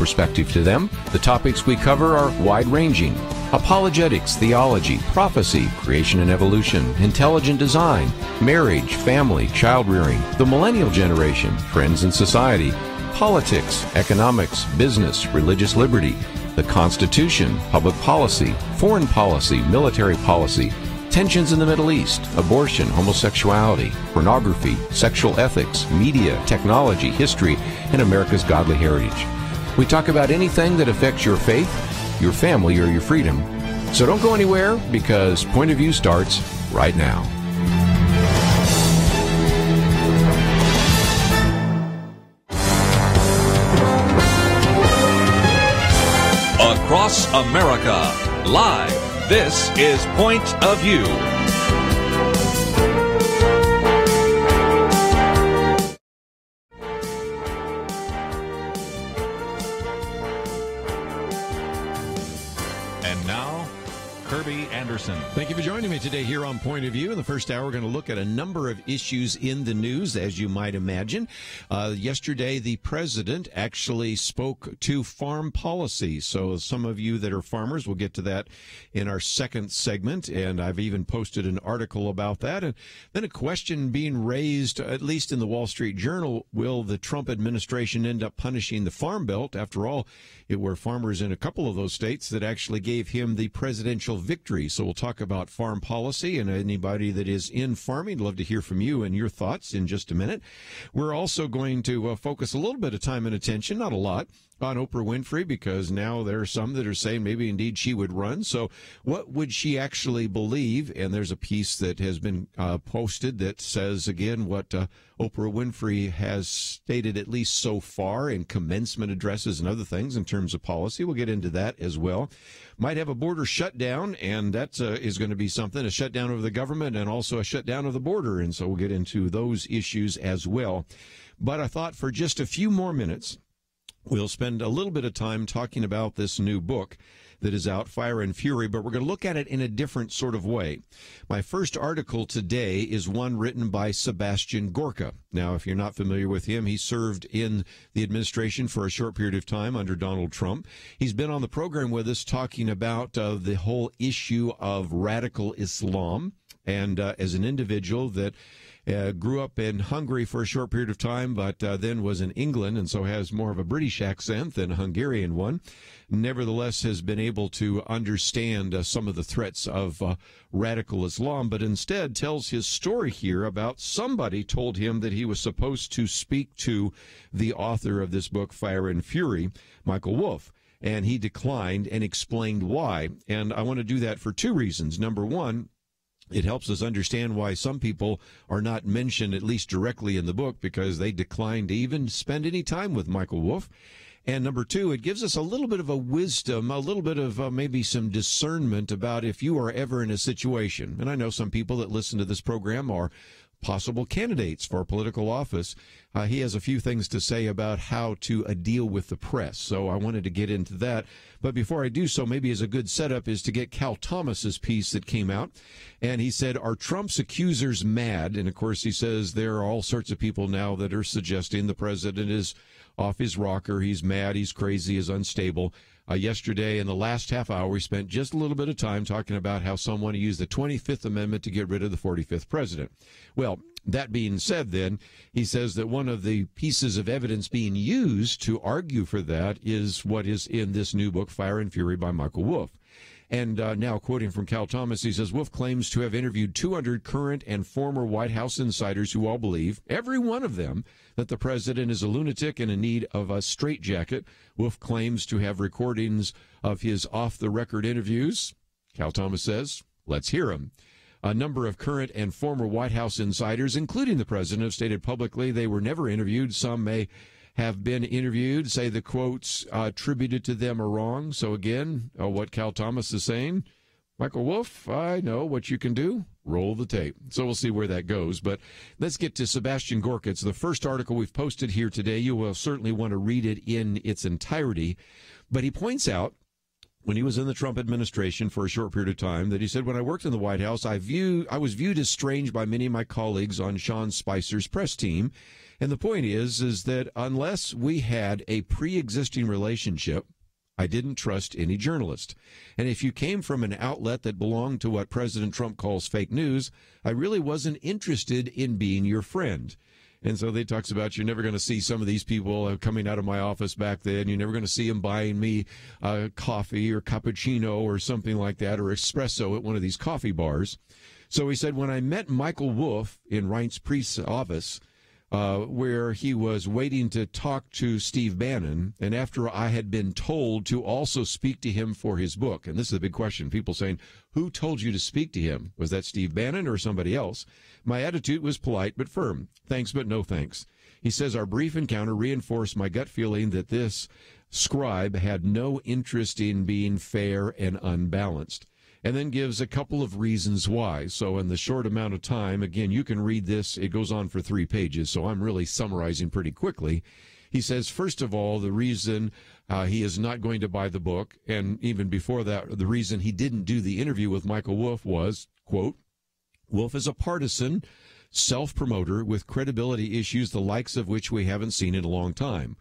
perspective to them. The topics we cover are wide-ranging: apologetics, theology, prophecy, creation and evolution, intelligent design, marriage, family, child-rearing, the millennial generation, trends in society, politics, economics, business, religious liberty, the Constitution, public policy, foreign policy, military policy, tensions in the Middle East, abortion, homosexuality, pornography, sexual ethics, media, technology, history, and America's godly heritage. We talk about anything that affects your faith, your family, or your freedom. So don't go anywhere, because Point of View starts right now. Across America, live, this is Point of View. And now, Kerby Anderson. Thank you for joining me today here on Point of View. In the first hour, we're going to look at a number of issues in the news, as you might imagine. Yesterday, the president actually spoke to farm policy. So some of you that are farmers, we'll get to that in our second segment. And I've even posted an article about that. And then a question being raised, at least in the Wall Street Journal: will the Trump administration end up punishing the Farm Belt? After all, it were farmers in a couple of those states that actually gave him the presidential victory. So we'll talk about farm policy, and anybody that is in farming, love to hear from you and your thoughts in just a minute. We're also going to focus a little bit of time and attention, not a lot, on Oprah Winfrey, because now there are some that are saying maybe indeed she would run. So what would she actually believe? And there's a piece that has been posted that says, again, what Oprah Winfrey has stated, at least so far, in commencement addresses and other things in terms of policy. We'll get into that as well. Might have a border shutdown, and that is going to be something, a shutdown of the government and also a shutdown of the border. And so we'll get into those issues as well. But I thought for just a few more minutes, we'll spend a little bit of time talking about this new book that is out, Fire and Fury, but we're going to look at it in a different sort of way. My first article today is one written by Sebastian Gorka. Now, if you're not familiar with him, he served in the administration for a short period of time under Donald Trump. He's been on the program with us talking about the whole issue of radical Islam, and as an individual that grew up in Hungary for a short period of time, but then was in England, and so has more of a British accent than a Hungarian one, nevertheless has been able to understand some of the threats of radical Islam, but instead tells his story here about somebody told him that he was supposed to speak to the author of this book, Fire and Fury, Michael Wolff. And he declined and explained why. And I want to do that for two reasons. Number one, it helps us understand why some people are not mentioned, at least directly in the book, because they declined to even spend any time with Michael Wolff. And number two, it gives us a little bit of a wisdom, a little bit of maybe some discernment about if you are ever in a situation. And I know some people that listen to this program are possible candidates for political office. He has a few things to say about how to deal with the press, so I wanted to get into that. But before I do so, maybe as a good setup is to get Cal Thomas's piece that came out, and he said, "Are Trump's accusers mad?" And of course he says there are all sorts of people now that are suggesting the president is off his rocker, he's mad, he's crazy, he's unstable. Yesterday, in the last half hour, we spent just a little bit of time talking about how someone used the 25th Amendment to get rid of the 45th president. Well, that being said, then, he says that one of the pieces of evidence being used to argue for that is what is in this new book, Fire and Fury, by Michael Wolff. And now, quoting from Cal Thomas, he says, Wolff claims to have interviewed 200 current and former White House insiders who all believe, every one of them, that the president is a lunatic and in need of a straitjacket. Wolff claims to have recordings of his off-the-record interviews. Cal Thomas says, let's hear him. A number of current and former White House insiders, including the president, have stated publicly they were never interviewed. Some may have been interviewed, say the quotes attributed to them are wrong. So again, what Cal Thomas is saying, Michael Wolff, I know what you can do. Roll the tape. So we'll see where that goes. But let's get to Sebastian Gorka. It's the first article we've posted here today. You will certainly want to read it in its entirety. But he points out when he was in the Trump administration for a short period of time, that he said, when I worked in the White House, I was viewed as strange by many of my colleagues on Sean Spicer's press team. And the point is that unless we had a pre-existing relationship, I didn't trust any journalist. And if you came from an outlet that belonged to what President Trump calls fake news, I really wasn't interested in being your friend. And so they talks about you're never going to see some of these people coming out of my office back then. You're never going to see them buying me coffee or cappuccino or something like that, or espresso at one of these coffee bars. So he said, when I met Michael Wolff in Reince Priest's office, where he was waiting to talk to Steve Bannon, and after I had been told to also speak to him for his book, and this is a big question, people saying, who told you to speak to him? Was that Steve Bannon or somebody else? My attitude was polite but firm. Thanks, but no thanks. He says, our brief encounter reinforced my gut feeling that this scribe had no interest in being fair and unbalanced. And then gives a couple of reasons why. So in the short amount of time, again, you can read this. It goes on for 3 pages, so I'm really summarizing pretty quickly. He says, first of all, the reason he is not going to buy the book, and even before that, the reason he didn't do the interview with Michael Wolff was, quote, Wolff is a partisan self-promoter with credibility issues the likes of which we haven't seen in a long time.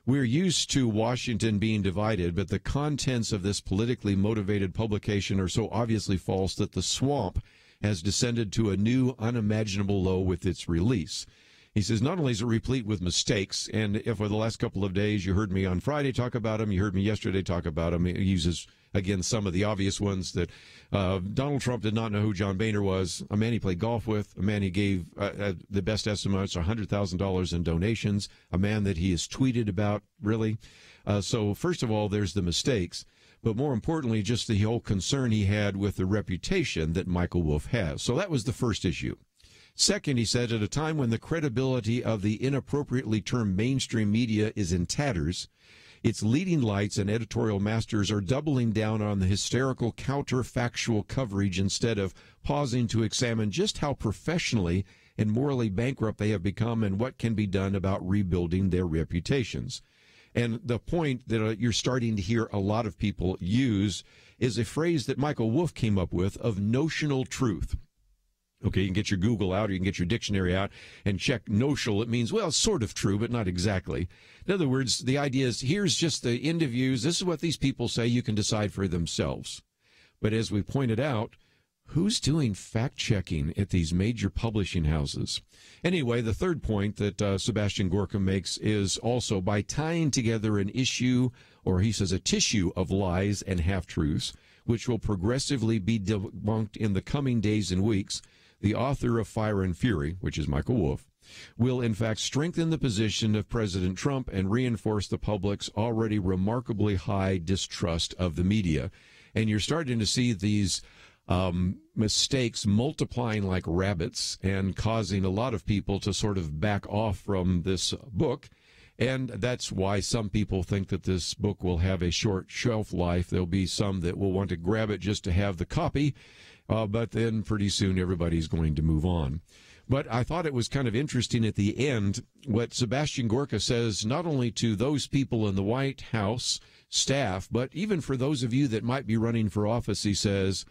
We're used to Washington being divided, but the contents of this politically motivated publication are so obviously false that the swamp has descended to a new unimaginable low with its release. He says not only is it replete with mistakes, and if for the last couple of days you heard me on Friday talk about them, you heard me yesterday talk about them, he uses, again, some of the obvious ones that Donald Trump did not know who John Boehner was, a man he played golf with, a man he gave the best estimates $100,000 in donations, a man that he has tweeted about, really. So first of all, there's the mistakes, but more importantly, just the whole concern he had with the reputation that Michael Wolff has. So that was the first issue. Second, he said, at a time when the credibility of the inappropriately termed mainstream media is in tatters, its leading lights and editorial masters are doubling down on the hysterical counterfactual coverage instead of pausing to examine just how professionally and morally bankrupt they have become and what can be done about rebuilding their reputations. And the point that you're starting to hear a lot of people use is a phrase that Michael Wolff came up with of notional truth. Okay, you can get your Google out or you can get your dictionary out and check notional. It means, well, it's sort of true, but not exactly. In other words, the idea is here's just the end of views. This is what these people say. You can decide for themselves. But as we pointed out, who's doing fact-checking at these major publishing houses? Anyway, the third point that Sebastian Gorka makes is also by tying together an issue, or he says a tissue of lies and half-truths, which will progressively be debunked in the coming days and weeks, the author of Fire and Fury, which is Michael Wolff, will in fact strengthen the position of President Trump and reinforce the public's already remarkably high distrust of the media. And you're starting to see these mistakes multiplying like rabbits and causing a lot of people to sort of back off from this book. And that's why some people think that this book will have a short shelf life. There'll be some that will want to grab it just to have the copy, but then pretty soon everybody's going to move on. But I thought it was kind of interesting at the end what Sebastian Gorka says, not only to those people in the White House staff, but even for those of you that might be running for office. He says,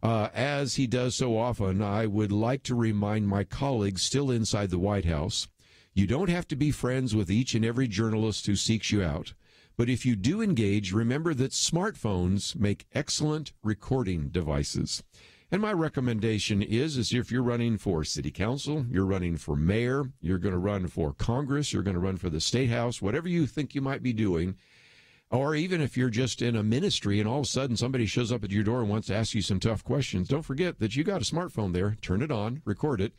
as he does so often, I would like to remind my colleagues still inside the White House, you don't have to be friends with each and every journalist who seeks you out. But if you do engage, remember that smartphones make excellent recording devices. And my recommendation is if you're running for city council, you're running for mayor, you're going to run for Congress, you're going to run for the state house, whatever you think you might be doing, or even if you're just in a ministry and all of a sudden somebody shows up at your door and wants to ask you some tough questions, don't forget that you got a smartphone there. Turn it on, record it,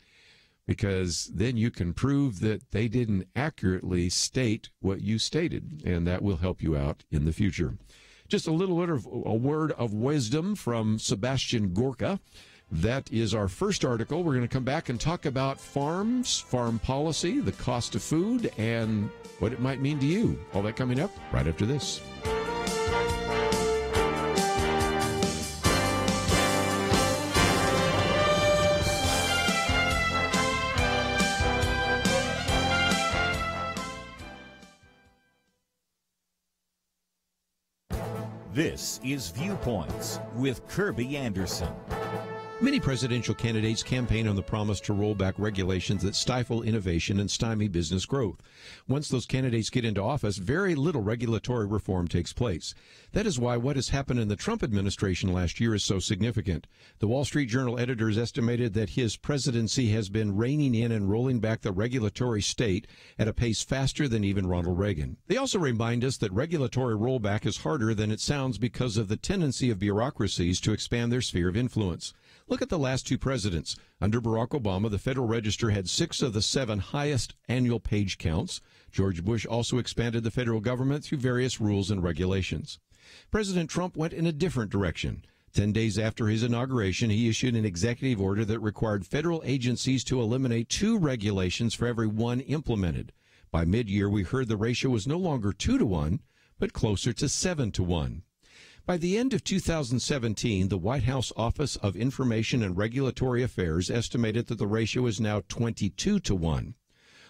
because then you can prove that they didn't accurately state what you stated, and that will help you out in the future. Just a little bit of a word of wisdom from Sebastian Gorka. That is our first article. We're going to come back and talk about farms, farm policy, the cost of food, and what it might mean to you. All that coming up right after this. This is Viewpoints with Kerby Anderson. Many presidential candidates campaign on the promise to roll back regulations that stifle innovation and stymie business growth. Once those candidates get into office, very little regulatory reform takes place. That is why what has happened in the Trump administration last year is so significant. The Wall Street Journal editors estimated that his presidency has been reining in and rolling back the regulatory state at a pace faster than even Ronald Reagan. They also remind us that regulatory rollback is harder than it sounds because of the tendency of bureaucracies to expand their sphere of influence. Look at the last two presidents. Under Barack Obama, the Federal Register had 6 of the 7 highest annual page counts. George Bush also expanded the federal government through various rules and regulations. President Trump went in a different direction. 10 days after his inauguration, he issued an executive order that required federal agencies to eliminate 2 regulations for every 1 implemented. By mid-year, we heard the ratio was no longer 2-to-1, but closer to 7-to-1. By the end of 2017, the White House Office of Information and Regulatory Affairs estimated that the ratio is now 22-to-1.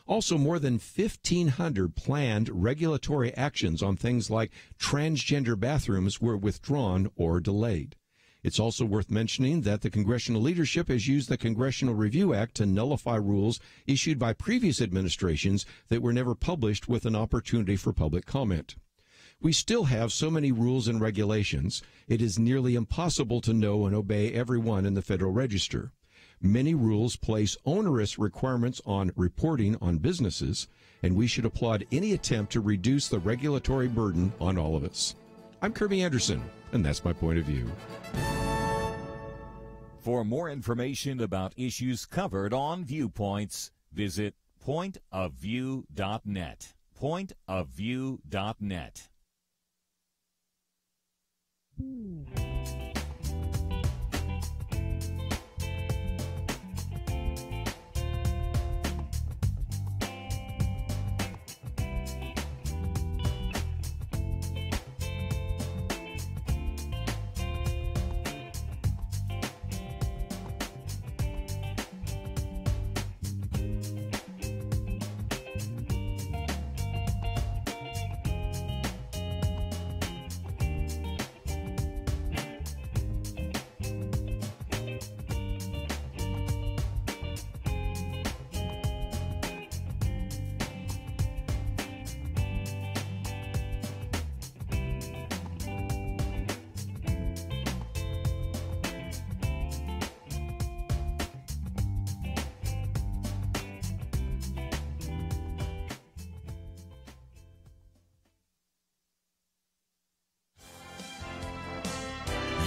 Also, more than 1,500 planned regulatory actions on things like transgender bathrooms were withdrawn or delayed. It's also worth mentioning that the congressional leadership has used the Congressional Review Act to nullify rules issued by previous administrations that were never published with an opportunity for public comment. We still have so many rules and regulations, it is nearly impossible to know and obey every one in the Federal Register. Many rules place onerous requirements on reporting on businesses, and we should applaud any attempt to reduce the regulatory burden on all of us. I'm Kerby Anderson, and that's my point of view. For more information about issues covered on Viewpoints, visit pointofview.net. Pointofview.net.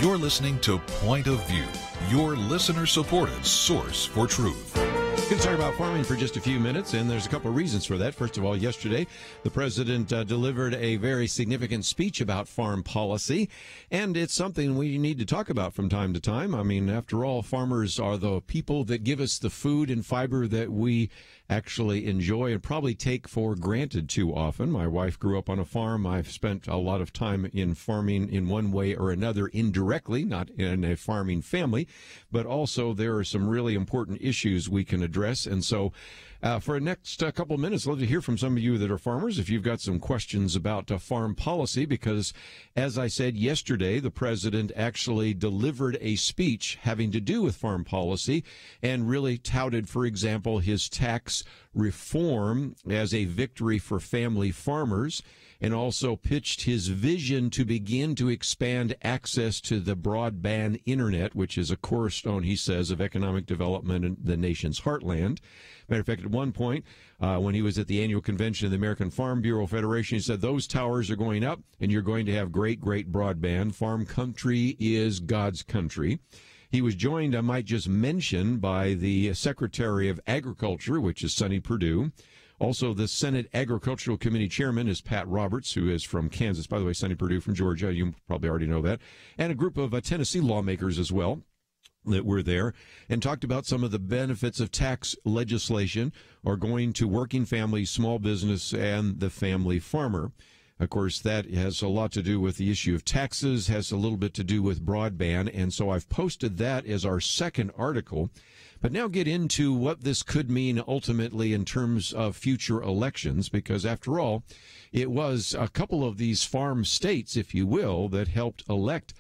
You're listening to Point of View, your listener-supported source for truth. Going to talk about farming for just a few minutes, and there's a couple of reasons for that. First of all, yesterday, the president delivered a very significant speech about farm policy, and it's something we need to talk about from time to time. I mean, after all, farmers are the people that give us the food and fiber that we actually enjoy and probably take for granted too often. My wife grew up on a farm. I've spent a lot of time in farming in one way or another, indirectly, not in a farming family, but also there are some really important issues we can address. And so for the next couple of minutes, I'd love to hear from some of you that are farmers if you've got some questions about farm policy, because as I said yesterday, the president actually delivered a speech having to do with farm policy and really touted, for example, his tax reform as a victory for family farmers, and also pitched his vision to begin to expand access to the broadband internet, which is a cornerstone, he says, of economic development in the nation's heartland. Matter of fact, at one point, when he was at the annual convention of the American Farm Bureau Federation, he said, those towers are going up, and you're going to have great, great broadband. Farm country is God's country. He was joined, I might just mention, by the Secretary of Agriculture, which is Sonny Perdue. Also, the Senate Agricultural Committee Chairman is Pat Roberts, who is from Kansas. By the way, Sonny Perdue from Georgia. You probably already know that. And a group of Tennessee lawmakers as well that were there, and talked about some of the benefits of tax legislation are going to working families, small business, and the family farmer. Of course, that has a lot to do with the issue of taxes, has a little bit to do with broadband, and so I've posted that as our second article. But now get into what this could mean ultimately in terms of future elections, because after all, it was a couple of these farm states, if you will, that helped elect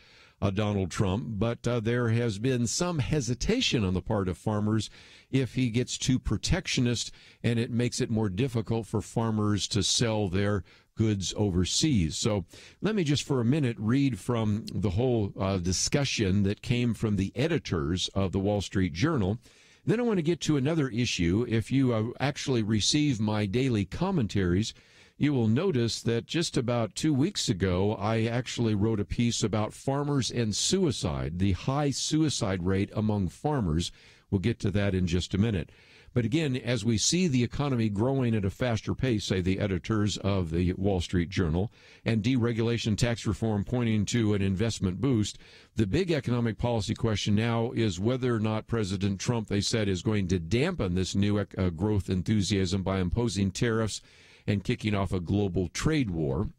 Donald Trump, but there has been some hesitation on the part of farmers if he gets too protectionist, and it makes it more difficult for farmers to sell their goods overseas. So let me just for a minute read from the whole discussion that came from the editors of the Wall Street Journal. Then I want to get to another issue. If you actually receive my daily commentaries, you will notice that just about 2 weeks ago, I actually wrote a piece about farmers and suicide, the high suicide rate among farmers. We'll get to that in just a minute. But again, as we see the economy growing at a faster pace, say the editors of the Wall Street Journal, and deregulation tax reform pointing to an investment boost, the big economic policy question now is whether or not President Trump, they said, is going to dampen this new growth enthusiasm by imposing tariffs and kicking off a global trade war.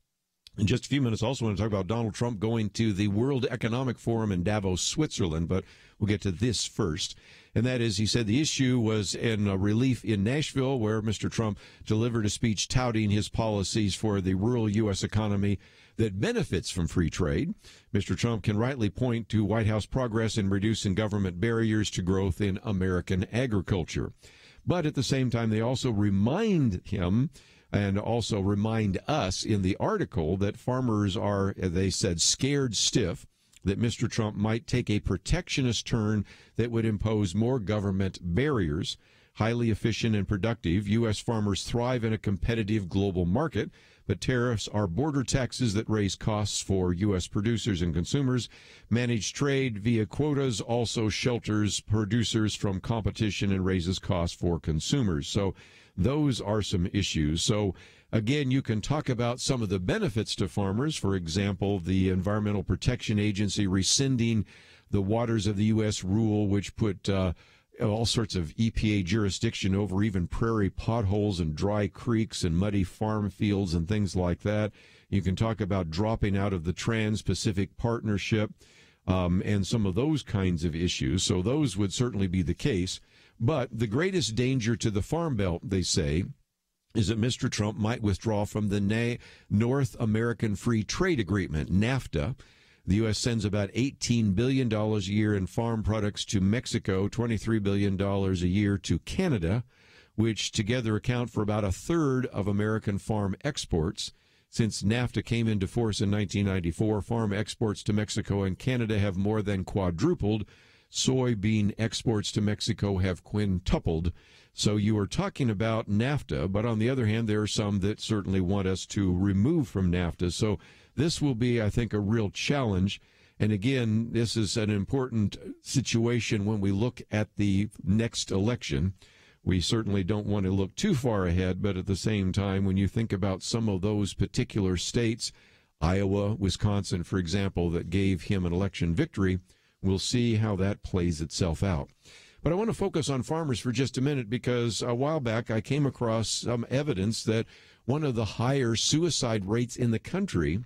In just a few minutes, I also want to talk about Donald Trump going to the World Economic Forum in Davos, Switzerland, but we'll get to this first. And that is, he said the issue was in relief in Nashville, where Mr. Trump delivered a speech touting his policies for the rural U.S. economy that benefits from free trade. Mr. Trump can rightly point to White House progress in reducing government barriers to growth in American agriculture. But at the same time, they also remind him and also remind us in the article that farmers are, they said, scared stiff that Mr. Trump might take a protectionist turn that would impose more government barriers. Highly efficient and productive, U.S. farmers thrive in a competitive global market, but tariffs are border taxes that raise costs for U.S. producers and consumers. Managed trade via quotas also shelters producers from competition and raises costs for consumers. So those are some issues. So again, you can talk about some of the benefits to farmers. For example, the Environmental Protection Agency rescinding the Waters of the U.S. rule, which put all sorts of EPA jurisdiction over even prairie potholes and dry creeks and muddy farm fields and things like that. You can talk about dropping out of the Trans-Pacific Partnership and some of those kinds of issues. So those would certainly be the case. But the greatest danger to the Farm Belt, they say, is that Mr. Trump might withdraw from the North American Free Trade Agreement, NAFTA. The U.S. sends about $18 billion a year in farm products to Mexico, $23 billion a year to Canada, which together account for about a third of American farm exports. Since NAFTA came into force in 1994, farm exports to Mexico and Canada have more than quadrupled. Soybean exports to Mexico have quintupled. So you are talking about NAFTA, but on the other hand, there are some that certainly want us to remove from NAFTA. So this will be, I think, a real challenge. And again, this is an important situation when we look at the next election. We certainly don't want to look too far ahead, but at the same time, when you think about some of those particular states, Iowa, Wisconsin, for example, that gave him an election victory, we'll see how that plays itself out. But I want to focus on farmers for just a minute because a while back I came across some evidence that one of the higher suicide rates in the country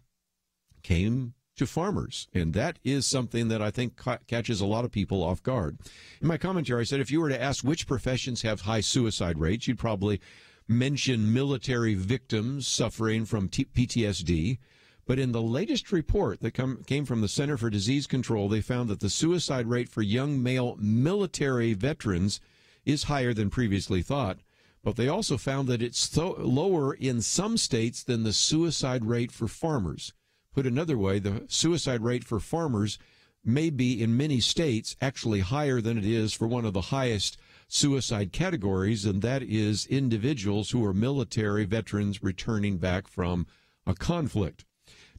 came to farmers. And that is something that I think catches a lot of people off guard. In my commentary, I said if you were to ask which professions have high suicide rates, you'd probably mention military victims suffering from PTSD. But in the latest report that came from the Center for Disease Control, they found that the suicide rate for young male military veterans is higher than previously thought. But they also found that it's lower in some states than the suicide rate for farmers. Put another way, the suicide rate for farmers may be in many states actually higher than it is for one of the highest suicide categories, and that is individuals who are military veterans returning back from a conflict.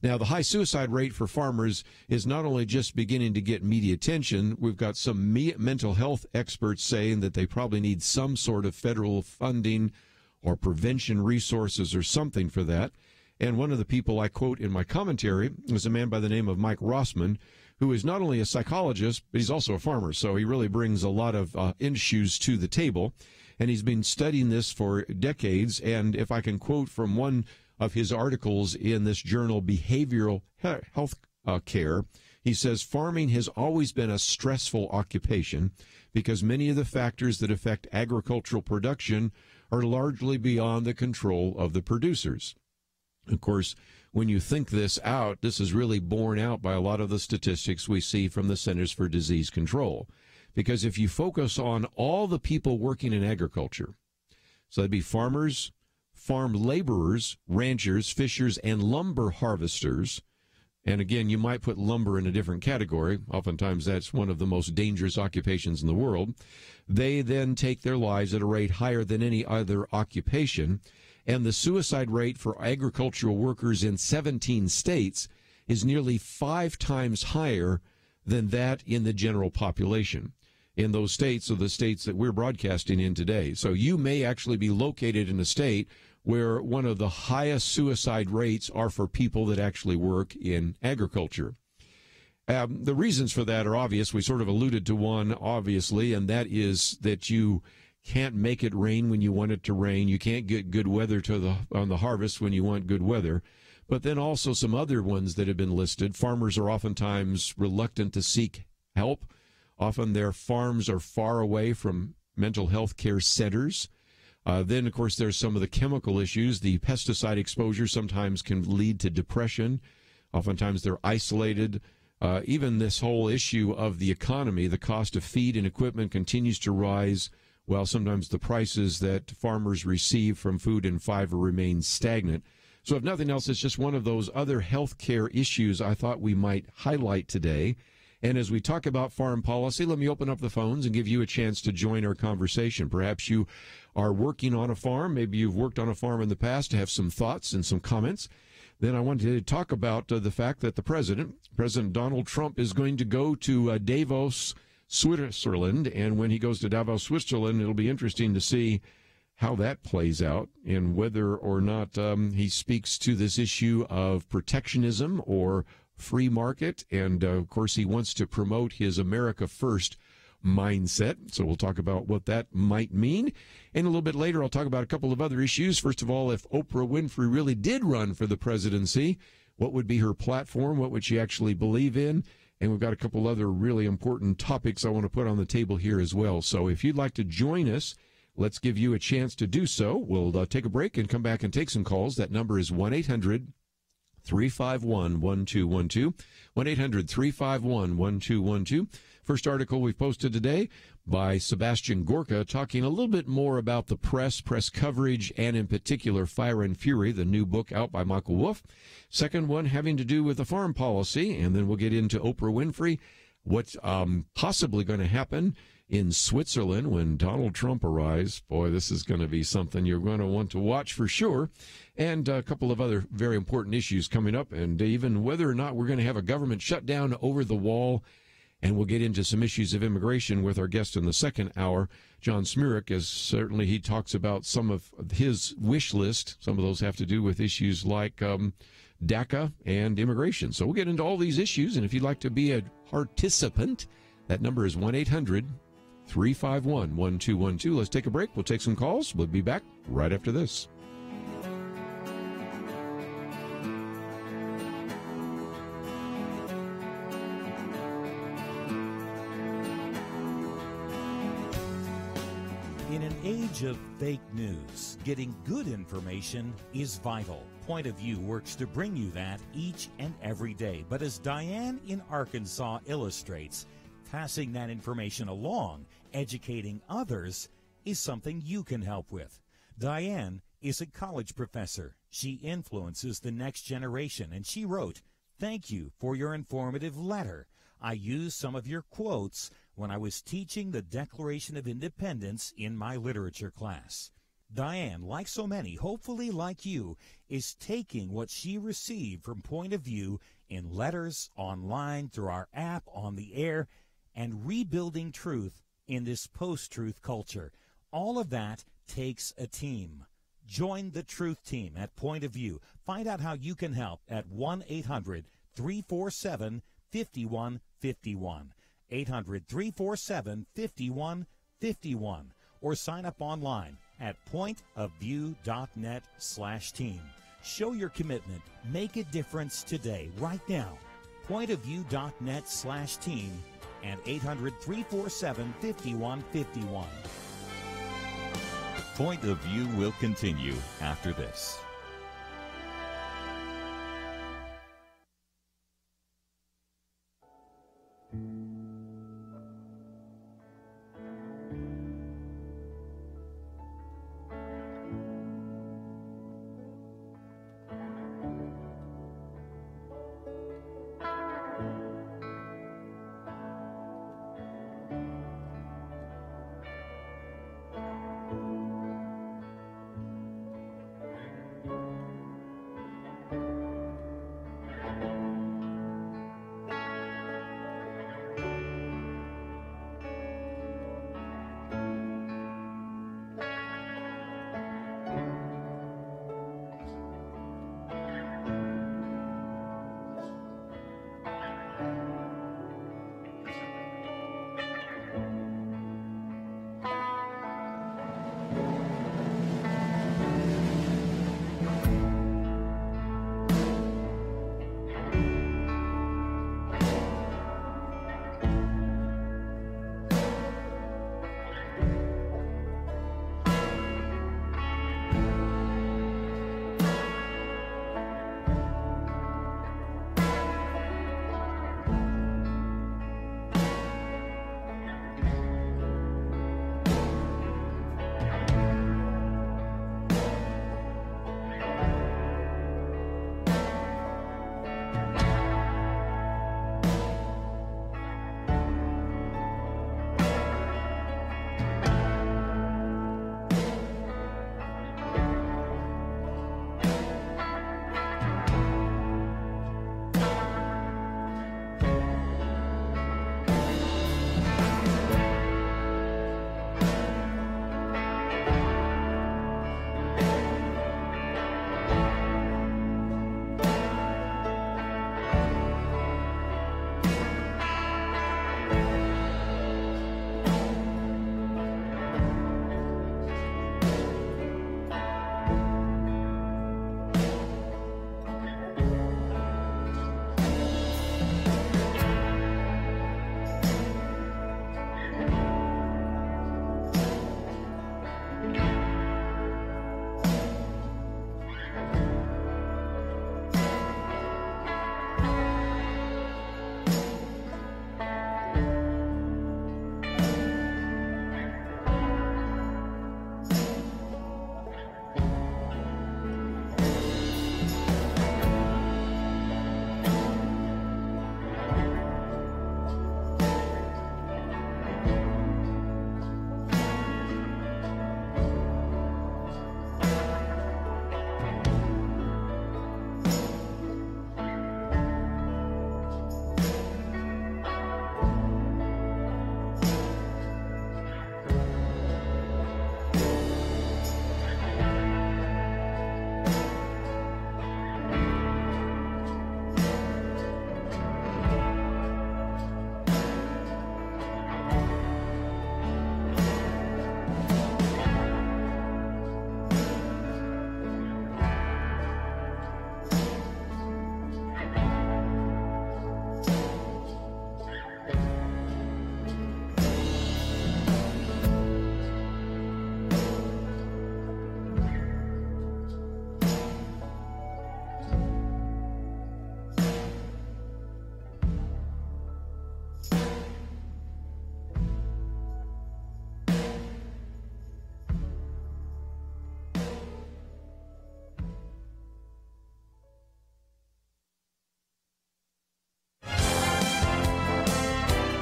Now, the high suicide rate for farmers is not only just beginning to get media attention, we've got some mental health experts saying that they probably need some sort of federal funding or prevention resources or something for that. And one of the people I quote in my commentary is a man by the name of Mike Rossman, who is not only a psychologist, but he's also a farmer. So he really brings a lot of issues to the table. And he's been studying this for decades. And if I can quote from one of his articles in this journal, Behavioral Health Care, He says farming has always been a stressful occupation because many of the factors that affect agricultural production are largely beyond the control of the producers. Of course, when you think this out, this is really borne out by a lot of the statistics we see from the Centers for Disease Control. Because if you focus on all the people working in agriculture, so that'd be farmers, farm laborers, ranchers, fishers, and lumber harvesters, and again, you might put lumber in a different category. Oftentimes, that's one of the most dangerous occupations in the world. They then take their lives at a rate higher than any other occupation. And the suicide rate for agricultural workers in 17 states is nearly 5 times higher than that in the general population. In those states are the states that we're broadcasting in today. So you may actually be located in a state where one of the highest suicide rates are for people that actually work in agriculture. The reasons for that are obvious. We sort of alluded to one, obviously, and that is that you can't make it rain when you want it to rain. You can't get good weather on the harvest when you want good weather. But then also some other ones that have been listed. Farmers are oftentimes reluctant to seek help. Often their farms are far away from mental health care centers. Then, of course, there's some of the chemical issues. The pesticide exposure sometimes can lead to depression. Oftentimes they're isolated. Even this whole issue of the economy, the cost of feed and equipment continues to rise, while sometimes the prices that farmers receive from food and fiber remain stagnant. So if nothing else, it's just one of those other health care issues I thought we might highlight today. And as we talk about farm policy, let me open up the phones and give you a chance to join our conversation. Perhaps you are working on a farm. Maybe you've worked on a farm in the past to have some thoughts and some comments. Then I wanted to talk about the fact that President Donald Trump, is going to go to Davos, Switzerland. And when he goes to Davos, Switzerland, it'll be interesting to see how that plays out and whether or not he speaks to this issue of protectionism or free market. And, of course, he wants to promote his America First mindset. So we'll talk about what that might mean. And a little bit later, I'll talk about a couple of other issues. First of all, if Oprah Winfrey really did run for the presidency, what would be her platform? What would she actually believe in? And we've got a couple other really important topics I want to put on the table here as well. So if you'd like to join us, let's give you a chance to do so. We'll take a break and come back and take some calls. That number is 1-800-351-1212, 1-800-351-1212. First article we've posted today by Sebastian Gorka, talking a little bit more about the press coverage, and in particular Fire and Fury, the new book out by Michael Wolff. Second one having to do with the farm policy, and then we'll get into Oprah Winfrey, what's possibly going to happen in Switzerland when Donald Trump arrives. Boy, this is going to be something you're going to want to watch for sure. And a couple of other very important issues coming up, and even whether or not we're going to have a government shutdown over the wall. And we'll get into some issues of immigration with our guest in the second hour, John Zmirak, as certainly he talks about some of his wish list. Some of those have to do with issues like DACA and immigration. So we'll get into all these issues. And if you'd like to be a participant, that number is 1-800-351-1212. Let's take a break. We'll take some calls. We'll be back right after this. In an age of fake news, getting good information is vital. Point of View works to bring you that each and every day. But as Diane in Arkansas illustrates, passing that information along, educating others, is something you can help with. Diane is a college professor. She influences the next generation, and she wrote, "Thank you for your informative letter. I used some of your quotes when I was teaching the Declaration of Independence in my literature class." Diane, like so many, hopefully like you, is taking what she received from Point of View in letters, online, through our app, on the air, and rebuilding truth in this post-truth culture. All of that takes a team. Join the truth team at Point of View. Find out how you can help at 1-800-347-5151. 800-347-5151. Or sign up online at pointofview.net/team. Show your commitment. Make a difference today, right now. pointofview.net/team and 800-347-5151. Point of View will continue after this.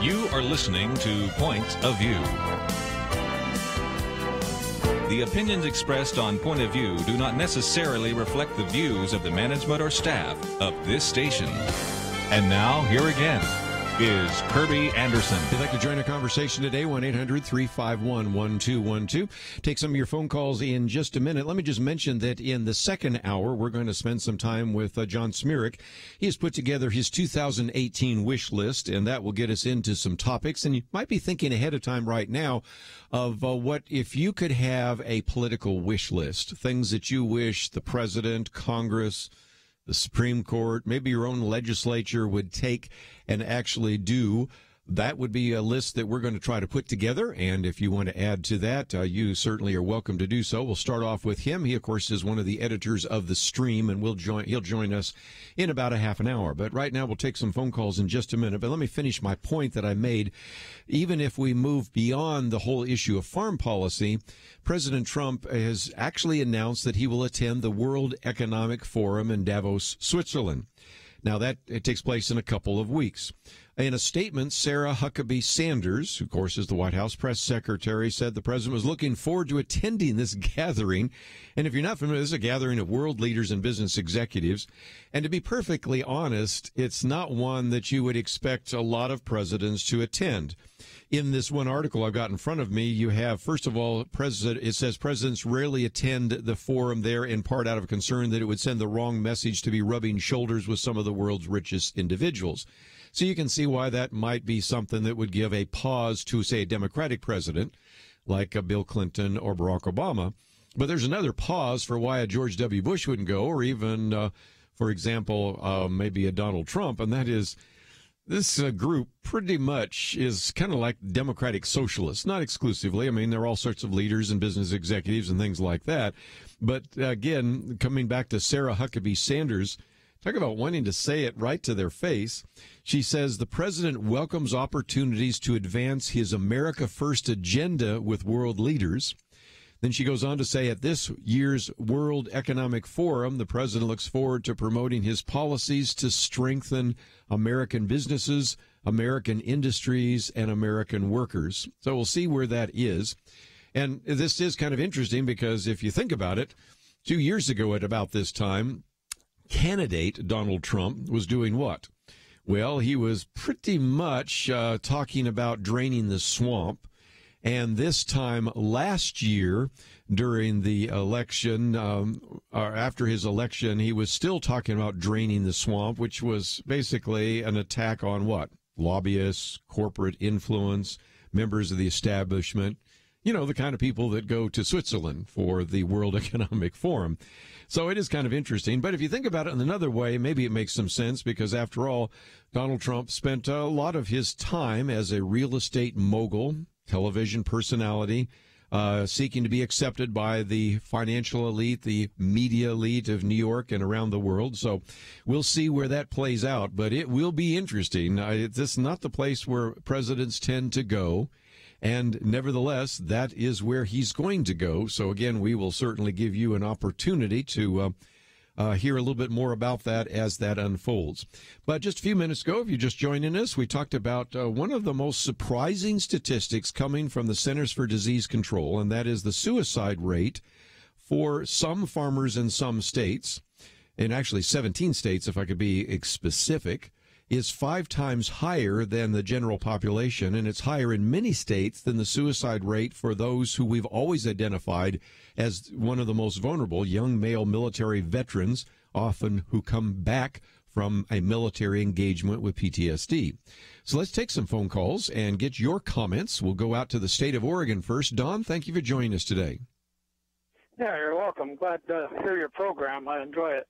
You are listening to Point of View. The opinions expressed on Point of View do not necessarily reflect the views of the management or staff of this station. And now, here again is Kerby Anderson. If you'd like to join a conversation today, 1-800-351-1212. Take some of your phone calls in just a minute. Let me just mention that in the second hour, we're going to spend some time with John Zmirak. He has put together his 2018 wish list, and that will get us into some topics. And you might be thinking ahead of time right now of what if you could have a political wish list, things that you wish the president, Congress, the Supreme Court, maybe your own legislature would take and actually do. That would be a list that we're going to try to put together, and if you want to add to that, you certainly are welcome to do so. We'll start off with him. He, of course, is one of the editors of the Stream, and he'll join us in about a half an hour. But right now, we'll take some phone calls in just a minute. But let me finish my point that I made. Even if we move beyond the whole issue of farm policy, President Trump has actually announced that he will attend the World Economic Forum in Davos, Switzerland. Now, it takes place in a couple of weeks. In a statement, Sarah Huckabee Sanders, who, of course, is the White House press secretary, said the president was looking forward to attending this gathering. And if you're not familiar, this is a gathering of world leaders and business executives. And to be perfectly honest, it's not one that you would expect a lot of presidents to attend. In this one article I've got in front of me, you have, first of all, it says presidents rarely attend the forum there, in part out of concern that it would send the wrong message to be rubbing shoulders with some of the world's richest individuals. So you can see why that might be something that would give a pause to, say, a Democratic president like Bill Clinton or Barack Obama. But there's another pause for why a George W. Bush wouldn't go, or even, for example, maybe a Donald Trump, and that is this group pretty much is kind of like Democratic socialists, not exclusively. I mean, there are all sorts of leaders and business executives and things like that. But again, coming back to Sarah Huckabee Sanders, talk about wanting to say it right to their face. She says the president welcomes opportunities to advance his America First agenda with world leaders. Then she goes on to say, at this year's World Economic Forum, the president looks forward to promoting his policies to strengthen American businesses, American industries, and American workers. So we'll see where that is. And this is kind of interesting because if you think about it, 2 years ago at about this time, candidate Donald Trump was doing what? Well, he was pretty much talking about draining the swamp. And this time last year, during the election, or after his election, he was still talking about draining the swamp, which was basically an attack on what? Lobbyists, corporate influence, members of the establishment, you know, the kind of people that go to Switzerland for the World Economic Forum. So it is kind of interesting. But if you think about it in another way, maybe it makes some sense because, after all, Donald Trump spent a lot of his time as a real estate mogul, television personality, seeking to be accepted by the financial elite, the media elite of New York and around the world. So we'll see where that plays out, but it will be interesting. This is not the place where presidents tend to go, and nevertheless, that is where he's going to go. So again, we will certainly give you an opportunity to hear a little bit more about that as that unfolds. But just a few minutes ago, if you're just joining us, we talked about one of the most surprising statistics coming from the Centers for Disease Control, and that is the suicide rate for some farmers in some states, and actually 17 states, if I could be specific, is 5 times higher than the general population, and it's higher in many states than the suicide rate for those who we've always identified as one of the most vulnerable, young male military veterans, often who come back from a military engagement with PTSD. So let's take some phone calls and get your comments. We'll go out to the state of Oregon first. Don, thank you for joining us today. Yeah, you're welcome. Glad to hear your program. I enjoy it.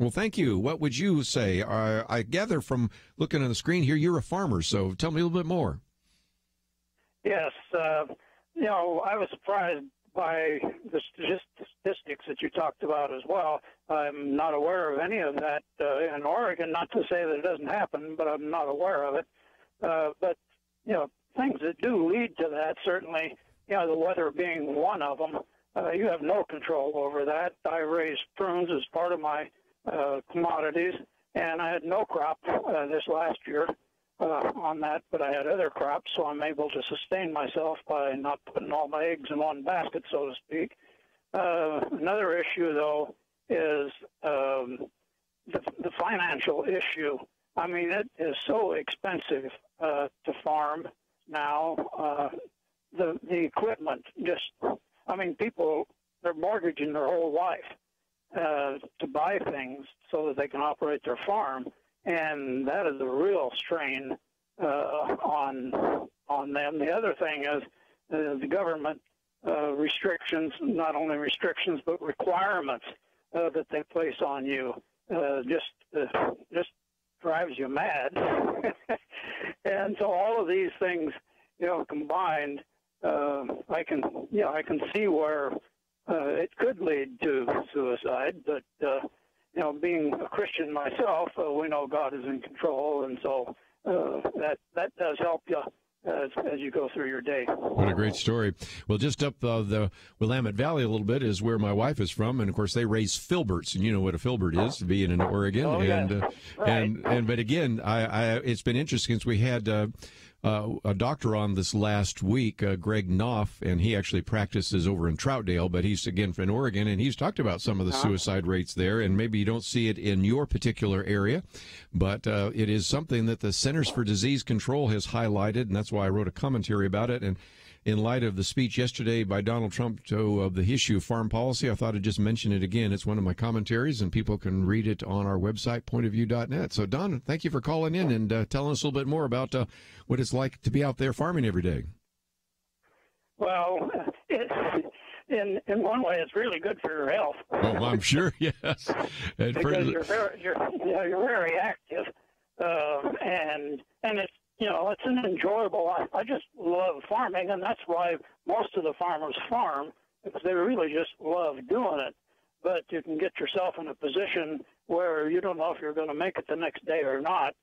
Well, thank you. What would you say? I gather from looking on the screen here, you're a farmer, so tell me a little bit more. Yes. You know, I was surprised by the statistics that you talked about as well. I'm not aware of any of that in Oregon, not to say that it doesn't happen, but I'm not aware of it. But, you know, things that do lead to that, certainly, you know, the weather being one of them. You have no control over that. I raised prunes as part of my commodities, and I had no crop this last year on that, but I had other crops, so I'm able to sustain myself by not putting all my eggs in one basket, so to speak. Another issue, though, is the financial issue. I mean, it is so expensive to farm now. The equipment just... I mean, people, they're mortgaging their whole life to buy things so that they can operate their farm, and that is a real strain on them. The other thing is the government restrictions, not only restrictions, but requirements that they place on you. just drives you mad. And so all of these things, combined, I can see where it could lead to suicide. But being a Christian myself, we know God is in control, and so that does help you as you go through your day. What a great story. Well, just up the Willamette Valley a little bit is where my wife is from, and of course they raise filberts, and you know what a filbert is, being in Oregon. Oh, and yes. Right. but again, I it's been interesting since we had a doctor on this last week, Greg Knopf, and he actually practices over in Troutdale, but he's again from Oregon, and he's talked about some of the suicide rates there, and maybe you don't see it in your particular area, but it is something that the Centers for Disease Control has highlighted, and that's why I wrote a commentary about it. And in light of the speech yesterday by Donald Trump of the issue of farm policy, I thought I'd just mention it again. It's one of my commentaries, and people can read it on our website, pointofview.net. So, Don, thank you for calling in and telling us a little bit more about what it's like to be out there farming every day. Well, in one way, it's really good for your health. Oh, I'm sure, yes. Because you're very active, and it's it's an enjoyable. I just love farming, and that's why most of the farmers farm, because they really just love doing it. But you can get yourself in a position where you don't know if you're going to make it the next day or not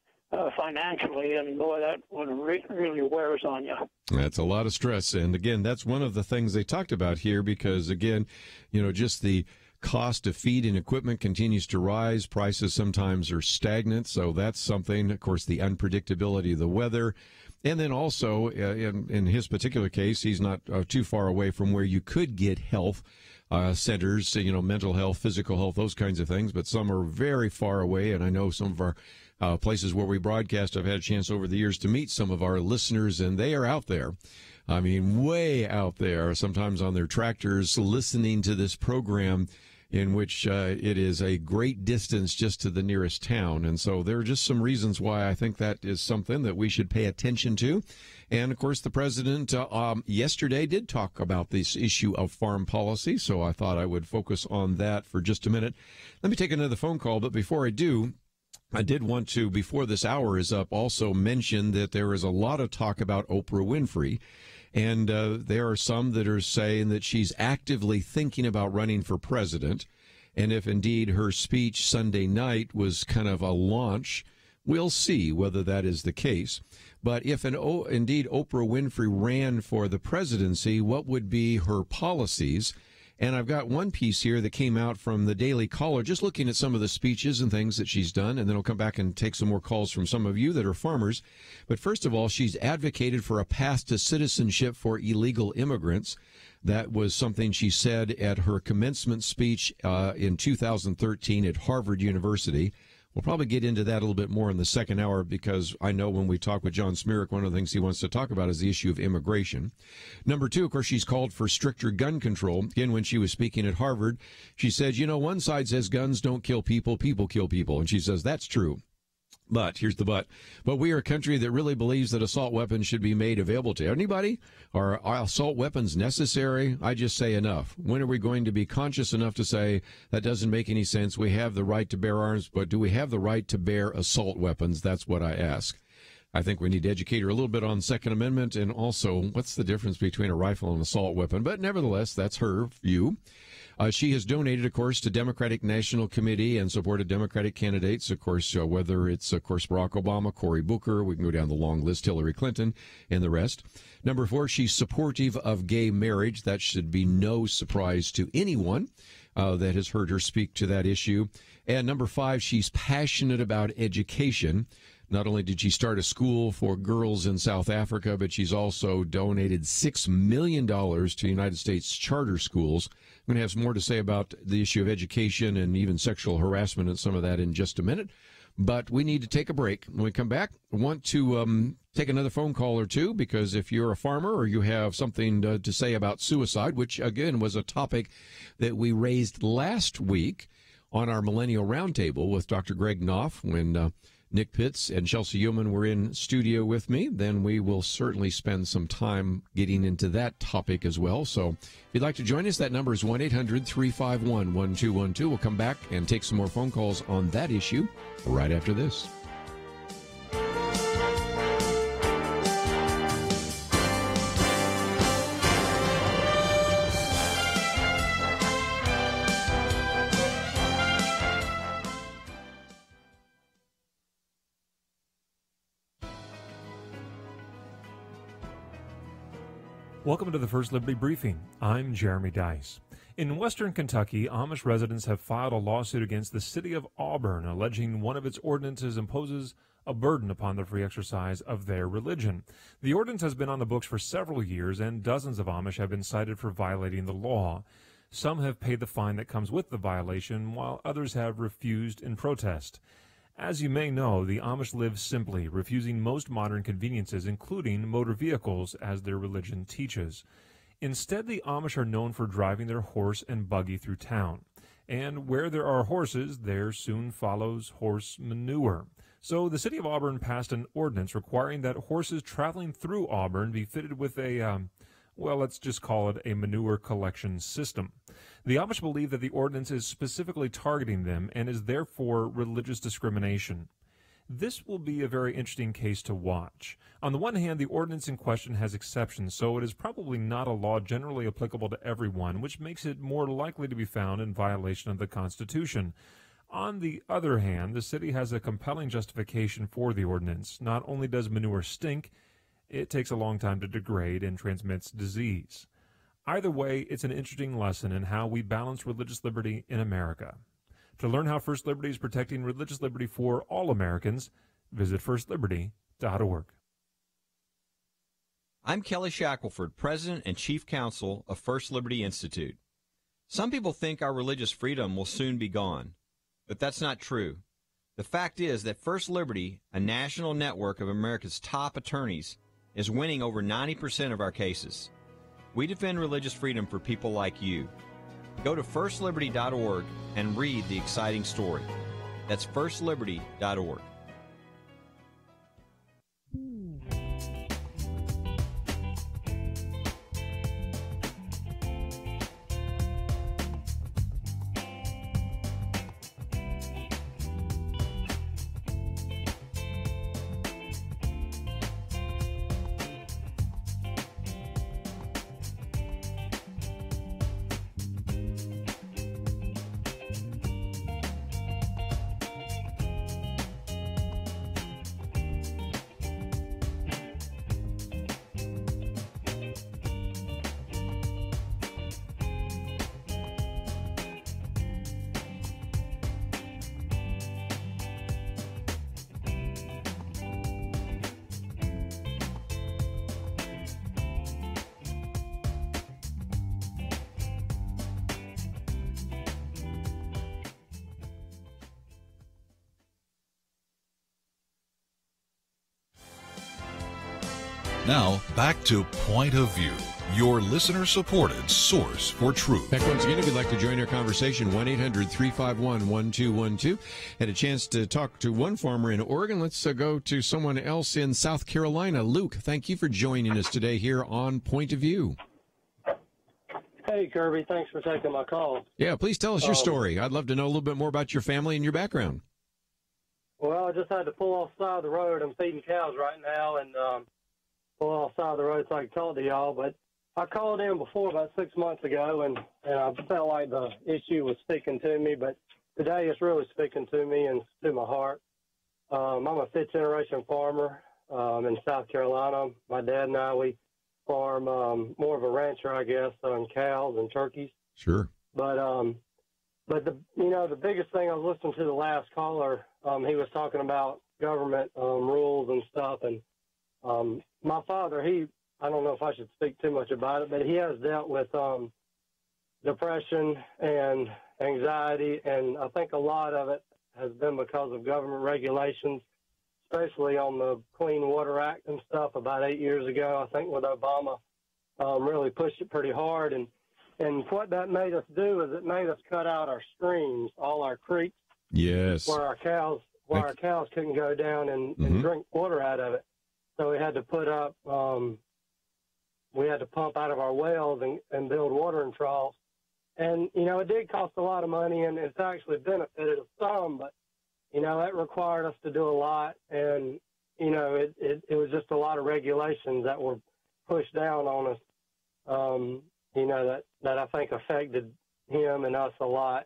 financially, and boy, that one really wears on you. That's a lot of stress, and again, that's one of the things they talked about here, because again, just the cost of feed and equipment continues to rise. Prices sometimes are stagnant, so that's something. Of course, the unpredictability of the weather. And then also, in his particular case, he's not too far away from where you could get health centers, mental health, physical health, those kinds of things. But some are very far away, and I know some of our places where we broadcast, I've had a chance over the years to meet some of our listeners, and they are out there. I mean, way out there, sometimes on their tractors, listening to this program, in which it is a great distance just to the nearest town. And so there are just some reasons why I think that is something that we should pay attention to. And, of course, the president yesterday did talk about this issue of farm policy, so I thought I would focus on that for just a minute. Let me take another phone call, but before I do, I did want to, before this hour is up, also mention that there is a lot of talk about Oprah Winfrey. And there are some that are saying that she's actively thinking about running for president. And if indeed her speech Sunday night was kind of a launch, we'll see whether that is the case. But if indeed Oprah Winfrey ran for the presidency, what would be her policies? And I've got one piece here that came out from the Daily Caller, just looking at some of the speeches and things that she's done, and then I'll come back and take some more calls from some of you that are farmers. But first of all, she's advocated for a path to citizenship for illegal immigrants. That was something she said at her commencement speech in 2013 at Harvard University. We'll probably get into that a little bit more in the second hour, because I know when we talk with John Zmirak, one of the things he wants to talk about is the issue of immigration. Number two, of course, she's called for stricter gun control. Again, when she was speaking at Harvard, she said, one side says guns don't kill people, people kill people. And she says, that's true. But here's the but. But we are a country that really believes that assault weapons should be made available to anybody. Are assault weapons necessary? I just say enough. When are we going to be conscious enough to say that doesn't make any sense? We have the right to bear arms, but do we have the right to bear assault weapons? That's what I ask. I think we need to educate her a little bit on Second Amendment, and also what's the difference between a rifle and an assault weapon. But nevertheless, that's her view. She has donated, of course, to Democratic National Committee and supported Democratic candidates, of course, whether it's, of course, Barack Obama, Cory Booker, we can go down the long list, Hillary Clinton, and the rest. Number four, she's supportive of gay marriage. That should be no surprise to anyone that has heard her speak to that issue. And number five, she's passionate about education. Not only did she start a school for girls in South Africa, but she's also donated $6 million to United States charter schools. I'm going to have some more to say about the issue of education and even sexual harassment and some of that in just a minute. But we need to take a break. When we come back, I want to take another phone call or two, because if you're a farmer or you have something to say about suicide, which, again, was a topic that we raised last week on our Millennial Roundtable with Dr. Greg Knopf when Nick Pitts and Chelsea Yeoman were in studio with me, then we will certainly spend some time getting into that topic as well. So if you'd like to join us, that number is 1-800-351-1212. We'll come back and take some more phone calls on that issue right after this. Welcome to the First Liberty Briefing. I'm Jeremy Dice. In western Kentucky, Amish residents have filed a lawsuit against the city of Auburn, alleging one of its ordinances imposes a burden upon the free exercise of their religion. The ordinance has been on the books for several years, and dozens of Amish have been cited for violating the law. Some have paid the fine that comes with the violation, while others have refused in protest. As you may know, the Amish live simply, refusing most modern conveniences, including motor vehicles, as their religion teaches. Instead, the Amish are known for driving their horse and buggy through town. And where there are horses, there soon follows horse manure. So the city of Auburn passed an ordinance requiring that horses traveling through Auburn be fitted with a, let's just call it a manure collection system. The Amish believe that the ordinance is specifically targeting them and is therefore religious discrimination. This will be a very interesting case to watch. On the one hand, the ordinance in question has exceptions, so it is probably not a law generally applicable to everyone, which makes it more likely to be found in violation of the Constitution. On the other hand, the city has a compelling justification for the ordinance. Not only does manure stink, it takes a long time to degrade and transmits disease. Either way, it's an interesting lesson in how we balance religious liberty in America. To learn how First Liberty is protecting religious liberty for all Americans, visit firstliberty.org. I'm Kelly Shackelford, President and Chief Counsel of First Liberty Institute. Some people think our religious freedom will soon be gone, but that's not true. The fact is that First Liberty, a national network of America's top attorneys, is winning over 90% of our cases. We defend religious freedom for people like you. Go to firstliberty.org and read the exciting story. That's firstliberty.org. Now, back to Point of View, your listener-supported source for truth. Back once again, if you'd like to join our conversation, 1-800-351-1212. Had a chance to talk to one farmer in Oregon. Let's go to someone else in South Carolina. Luke, thank you for joining us today here on Point of View. Hey, Kirby. Thanks for taking my call. Yeah, please tell us your story. I'd love to know a little bit more about your family and your background. Well, I just had to pull off the side of the road. I'm feeding cows right now, and pull off the side of the road so I can talk to y'all. But I called in before about 6 months ago, and I felt like the issue was speaking to me. But today it's really speaking to me and to my heart. I'm a fifth-generation farmer in South Carolina. My dad and I, we farm more of a rancher, I guess, on cows and turkeys. Sure. But the biggest thing, I was listening to the last caller. He was talking about government rules and stuff, and my father, I don't know if I should speak too much about it, but he has dealt with depression and anxiety, and I think a lot of it has been because of government regulations, especially on the Clean Water Act and stuff about 8 years ago. I think with Obama really pushed it pretty hard, and what that made us do is it made us cut out our streams, all our creeks, yes, where our cows where our cows couldn't go down and drink water out of it. So we had to put up, we had to pump out of our wells and build watering troughs. And, you know, it did cost a lot of money, and it's actually benefited us some, but, you know, that required us to do a lot. And, you know, it was just a lot of regulations that were pushed down on us, you know, that I think affected him and us a lot.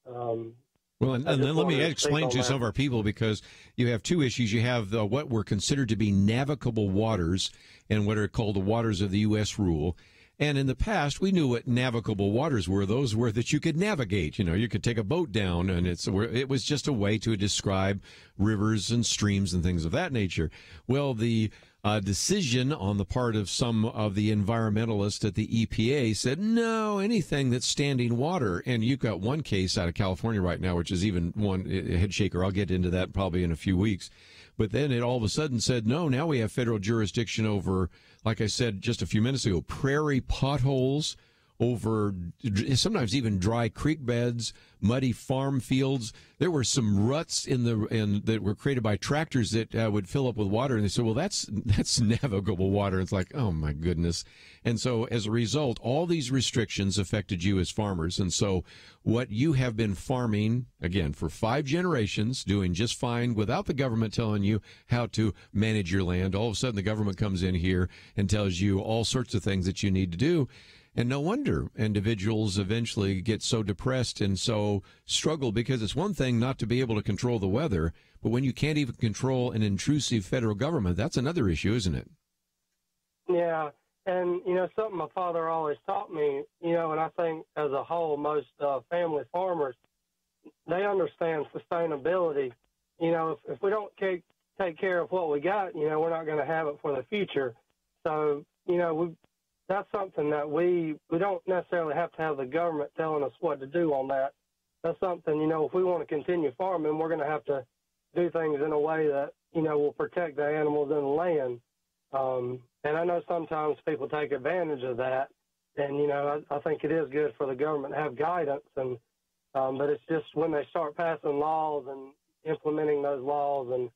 Well, and then let me explain to some of our people, because you have two issues. You have what were considered to be navigable waters and what are called the waters of the U.S. rule. And in the past, we knew what navigable waters were. Those were that you could navigate. You know, you could take a boat down, and it was just a way to describe rivers and streams and things of that nature. Well, the decision on the part of some of the environmentalists at the EPA said, no, anything that's standing water. And you've got one case out of California right now, which is even one head shaker. I'll get into that probably in a few weeks. But then it all of a sudden said, no, now we have federal jurisdiction over, like I said just a few minutes ago, prairie potholes, over sometimes even dry creek beds, muddy farm fields. There were some ruts that were created by tractors that would fill up with water. And they said, well, that's navigable water. It's like, oh, my goodness. And so as a result, all these restrictions affected you as farmers. And so what you have been farming, again, for 5 generations, doing just fine without the government telling you how to manage your land, all of a sudden the government comes in here and tells you all sorts of things that you need to do. And no wonder individuals eventually get so depressed and so struggle, because it's one thing not to be able to control the weather, but when you can't even control an intrusive federal government, that's another issue, isn't it? Yeah, and, you know, something my father always taught me, you know, and I think as a whole, most family farmers, they understand sustainability. You know, if we don't take care of what we got, you know, we're not going to have it for the future. So, you know, that's something that we don't necessarily have to have the government telling us what to do on that. That's something, you know, if we want to continue farming, we're going to have to do things in a way that, you know, will protect the animals in the land. And I know sometimes people take advantage of that. And, you know, I think it is good for the government to have guidance. And but it's just when they start passing laws and implementing those laws, and,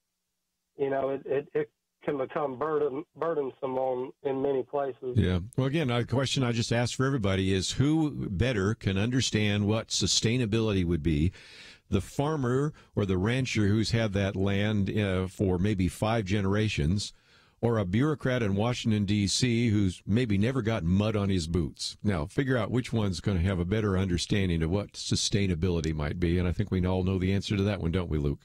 you know, it can become burdensome in many places. Yeah. Well, again, a question I just asked for everybody is, who better can understand what sustainability would be? The farmer or the rancher who's had that land for maybe 5 generations, or a bureaucrat in Washington, D.C., who's maybe never got mud on his boots? Now, figure out which one's going to have a better understanding of what sustainability might be. And I think we all know the answer to that one, don't we, Luke?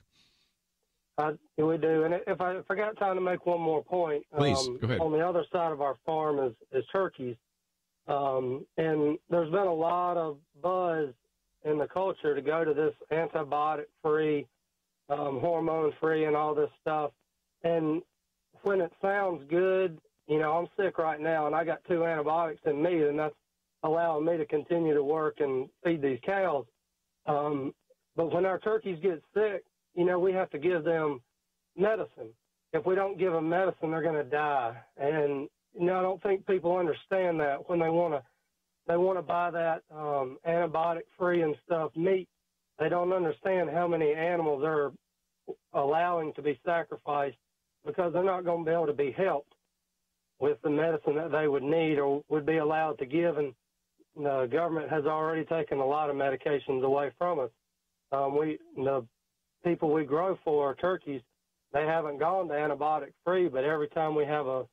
We do. And if I got time to make one more point, please, go ahead. On the other side of our farm is turkeys. And there's been a lot of buzz in the culture to go to this antibiotic-free, hormone-free and all this stuff. And when it sounds good, you know, I'm sick right now and I got 2 antibiotics in me, and that's allowing me to continue to work and feed these cows. But when our turkeys get sick, you know, we have to give them medicine. If we don't give them medicine, they're going to die. And, you know, I don't think people understand that when they want to buy that antibiotic-free and stuff meat. They don't understand how many animals they're allowing to be sacrificed, because they're not going to be able to be helped with the medicine that they would need or would be allowed to give. And the government has already taken a lot of medications away from us. The people we grow for, turkeys, they haven't gone to antibiotic-free, but every time we have a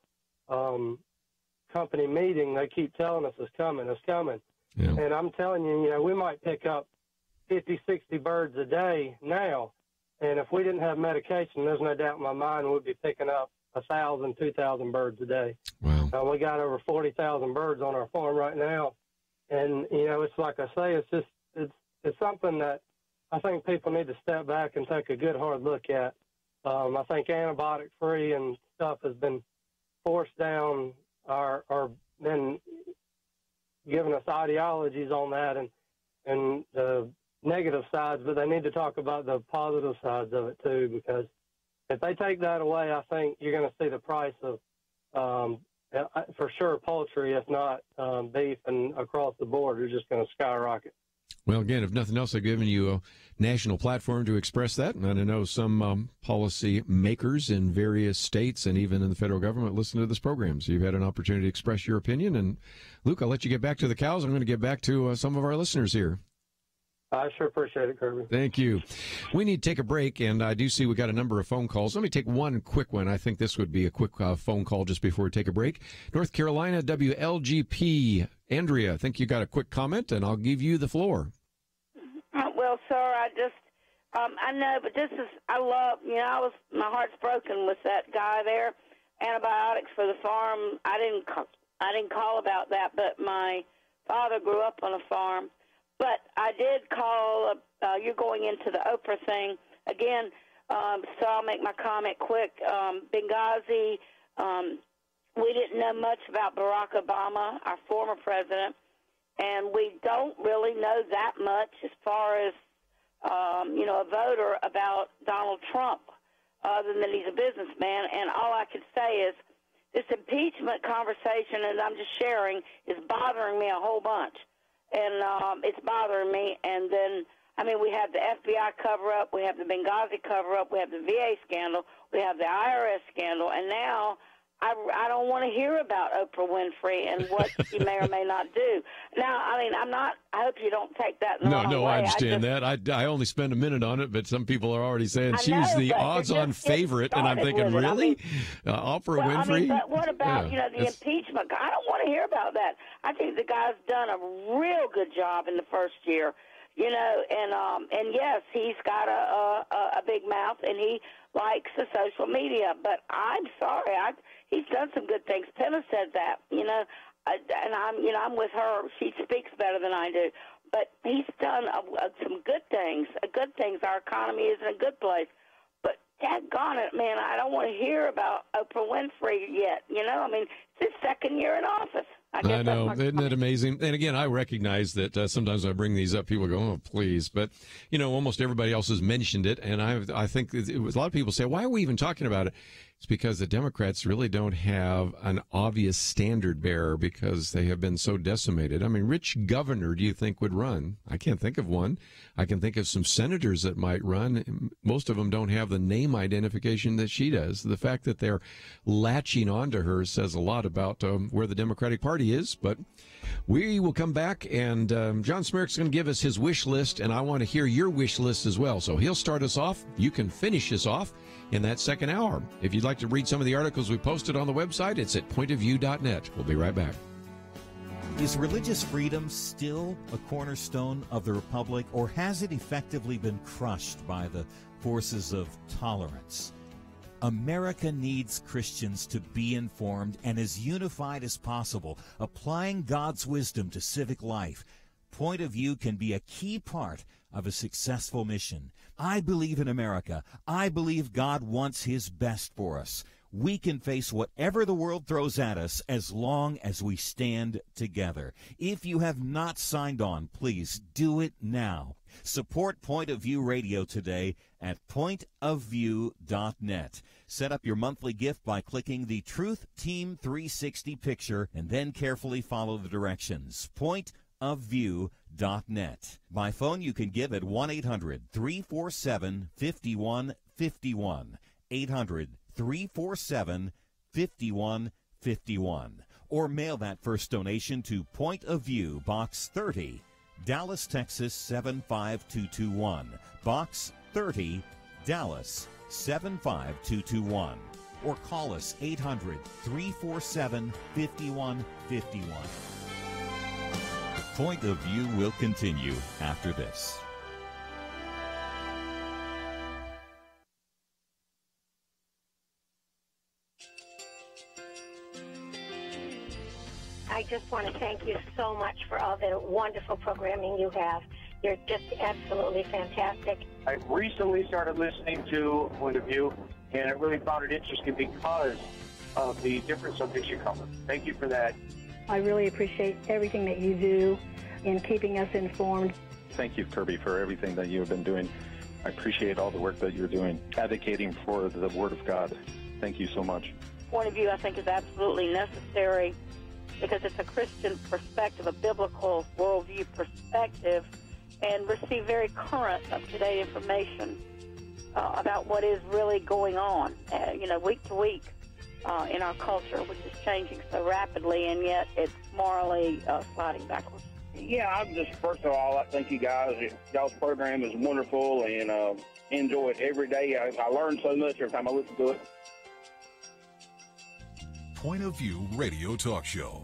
company meeting, they keep telling us it's coming. Yeah. And I'm telling you, you know, we might pick up 50, 60 birds a day now. And if we didn't have medication, there's no doubt in my mind we'd be picking up 1,000, 2,000 birds a day. Wow. We got over 40,000 birds on our farm right now. And, you know, it's like I say, it's something that I think people need to step back and take a good hard look at. I think antibiotic-free and stuff has been forced down or been giving us ideologies on that and the negative sides, but they need to talk about the positive sides of it too, because if they take that away, I think you're going to see the price of, for sure, poultry, if not beef, and across the board, are just going to skyrocket. Well, again, if nothing else, I've given you a national platform to express that. And I know some policy makers in various states and even in the federal government listen to this program. So you've had an opportunity to express your opinion. And, Luke, I'll let you get back to the cows. I'm going to get back to some of our listeners here. I sure appreciate it, Kerby. Thank you. We need to take a break, and I do see we got a number of phone calls. Let me take one quick one. I think this would be a quick phone call just before we take a break. North Carolina, WLGP. Andrea, I think you got a quick comment, and I'll give you the floor. Well, sir, I know, but this is, I love, my heart's broken with that guy there. Antibiotics for the farm. I didn't call about that, but my father grew up on a farm. But I did call, you're going into the Oprah thing again, so I'll make my comment quick. Benghazi, we didn't know much about Barack Obama, our former president, and we don't really know that much as far as, a voter about Donald Trump, other than he's a businessman. And all I could say is this impeachment conversation, and I'm just sharing, is bothering me a whole bunch. And it's bothering me. And then, we have the FBI cover-up, we have the Benghazi cover-up, we have the VA scandal, we have the IRS scandal, and now I don't want to hear about Oprah Winfrey and what she may or may not do. Now, I hope you don't take that the wrong way. I understand that. I only spent a minute on it, but some people are already saying she's the odds-on favorite, and I'm thinking, really? Oprah Winfrey? But what about, the impeachment? I don't want to hear about that. I think the guy's done a real good job in the first year, and yes, he's got a big mouth, and he likes the social media, but I'm sorry, he's done some good things. Penna said that, and I'm with her. She speaks better than I do, but he's done some good things. Our economy is in a good place, but daggone it, man, I don't want to hear about Oprah Winfrey yet. It's his second year in office. I know. Isn't it amazing? And again, I recognize that sometimes I bring these up, people go, oh, please. But, almost everybody else has mentioned it. And I think a lot of people say, why are we even talking about it? It's because the Democrats really don't have an obvious standard bearer because they have been so decimated. Which governor do you think would run? I can't think of one. I can think of some senators that might run. Most of them don't have the name identification that she does. The fact that they're latching onto her says a lot about where the Democratic Party is. But we will come back, and John Zmirak's going to give us his wish list, and I want to hear your wish list as well. So he'll start us off. You can finish us off in that second hour. If you'd like to read some of the articles we posted on the website, it's at pointofview.net. We'll be right back. Is religious freedom still a cornerstone of the Republic, or has it effectively been crushed by the forces of tolerance? America needs Christians to be informed and as unified as possible, applying God's wisdom to civic life. Point of View can be a key part of a successful mission. I believe in America. I believe God wants His best for us. We can face whatever the world throws at us as long as we stand together. If you have not signed on, please do it now. Support Point of View Radio today at pointofview.net. Set up your monthly gift by clicking the Truth Team 360 picture and then carefully follow the directions. Pointofview.net. By phone, you can give at 1-800-347-5151. 800-347-5151. Or mail that first donation to Point of View, Box 30, Dallas, Texas 75221. Box 30, Dallas 75221. Or call us 800-347-5151. Point of View will continue after this. I just want to thank you so much for all the wonderful programming you have. You're just absolutely fantastic. I recently started listening to Point of View, and I really found it interesting because of the different subjects you cover. Thank you for that. I really appreciate everything that you do in keeping us informed. Thank you, Kerby, for everything that you have been doing. I appreciate all the work that you're doing, advocating for the Word of God. Thank you so much. Point of View, I think, is absolutely necessary because it's a Christian perspective, a biblical worldview perspective, and receive very current, up-to-date information about what is really going on, week to week in our culture, which is changing so rapidly, and yet it's morally sliding backwards. Yeah, I'm just, first of all, I thank you guys. Y'all's program is wonderful, and enjoy it every day. I learn so much every time I listen to it. Point of View Radio Talk Show.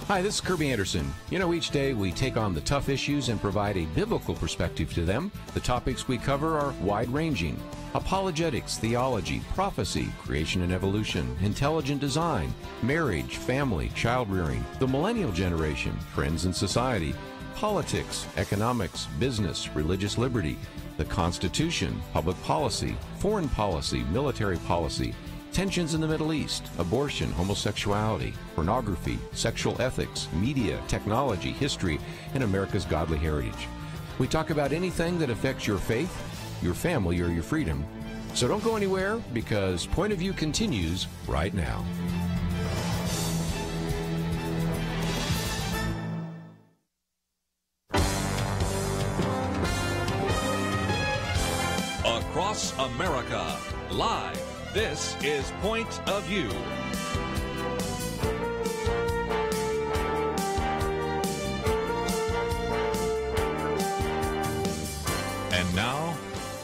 Hi, this is Kerby Anderson. You know, each day we take on the tough issues and provide a biblical perspective to them. The topics we cover are wide-ranging. Apologetics, theology, prophecy, creation and evolution, intelligent design, marriage, family, child-rearing, the millennial generation, trends in society, politics, economics, business, religious liberty, the Constitution, public policy, foreign policy, military policy, tensions in the Middle East, abortion, homosexuality, pornography, sexual ethics, media, technology, history, and America's godly heritage. We talk about anything that affects your faith, your family, or your freedom. So don't go anywhere, because Point of View continues right now. Across America, live. This is Point of View. And now,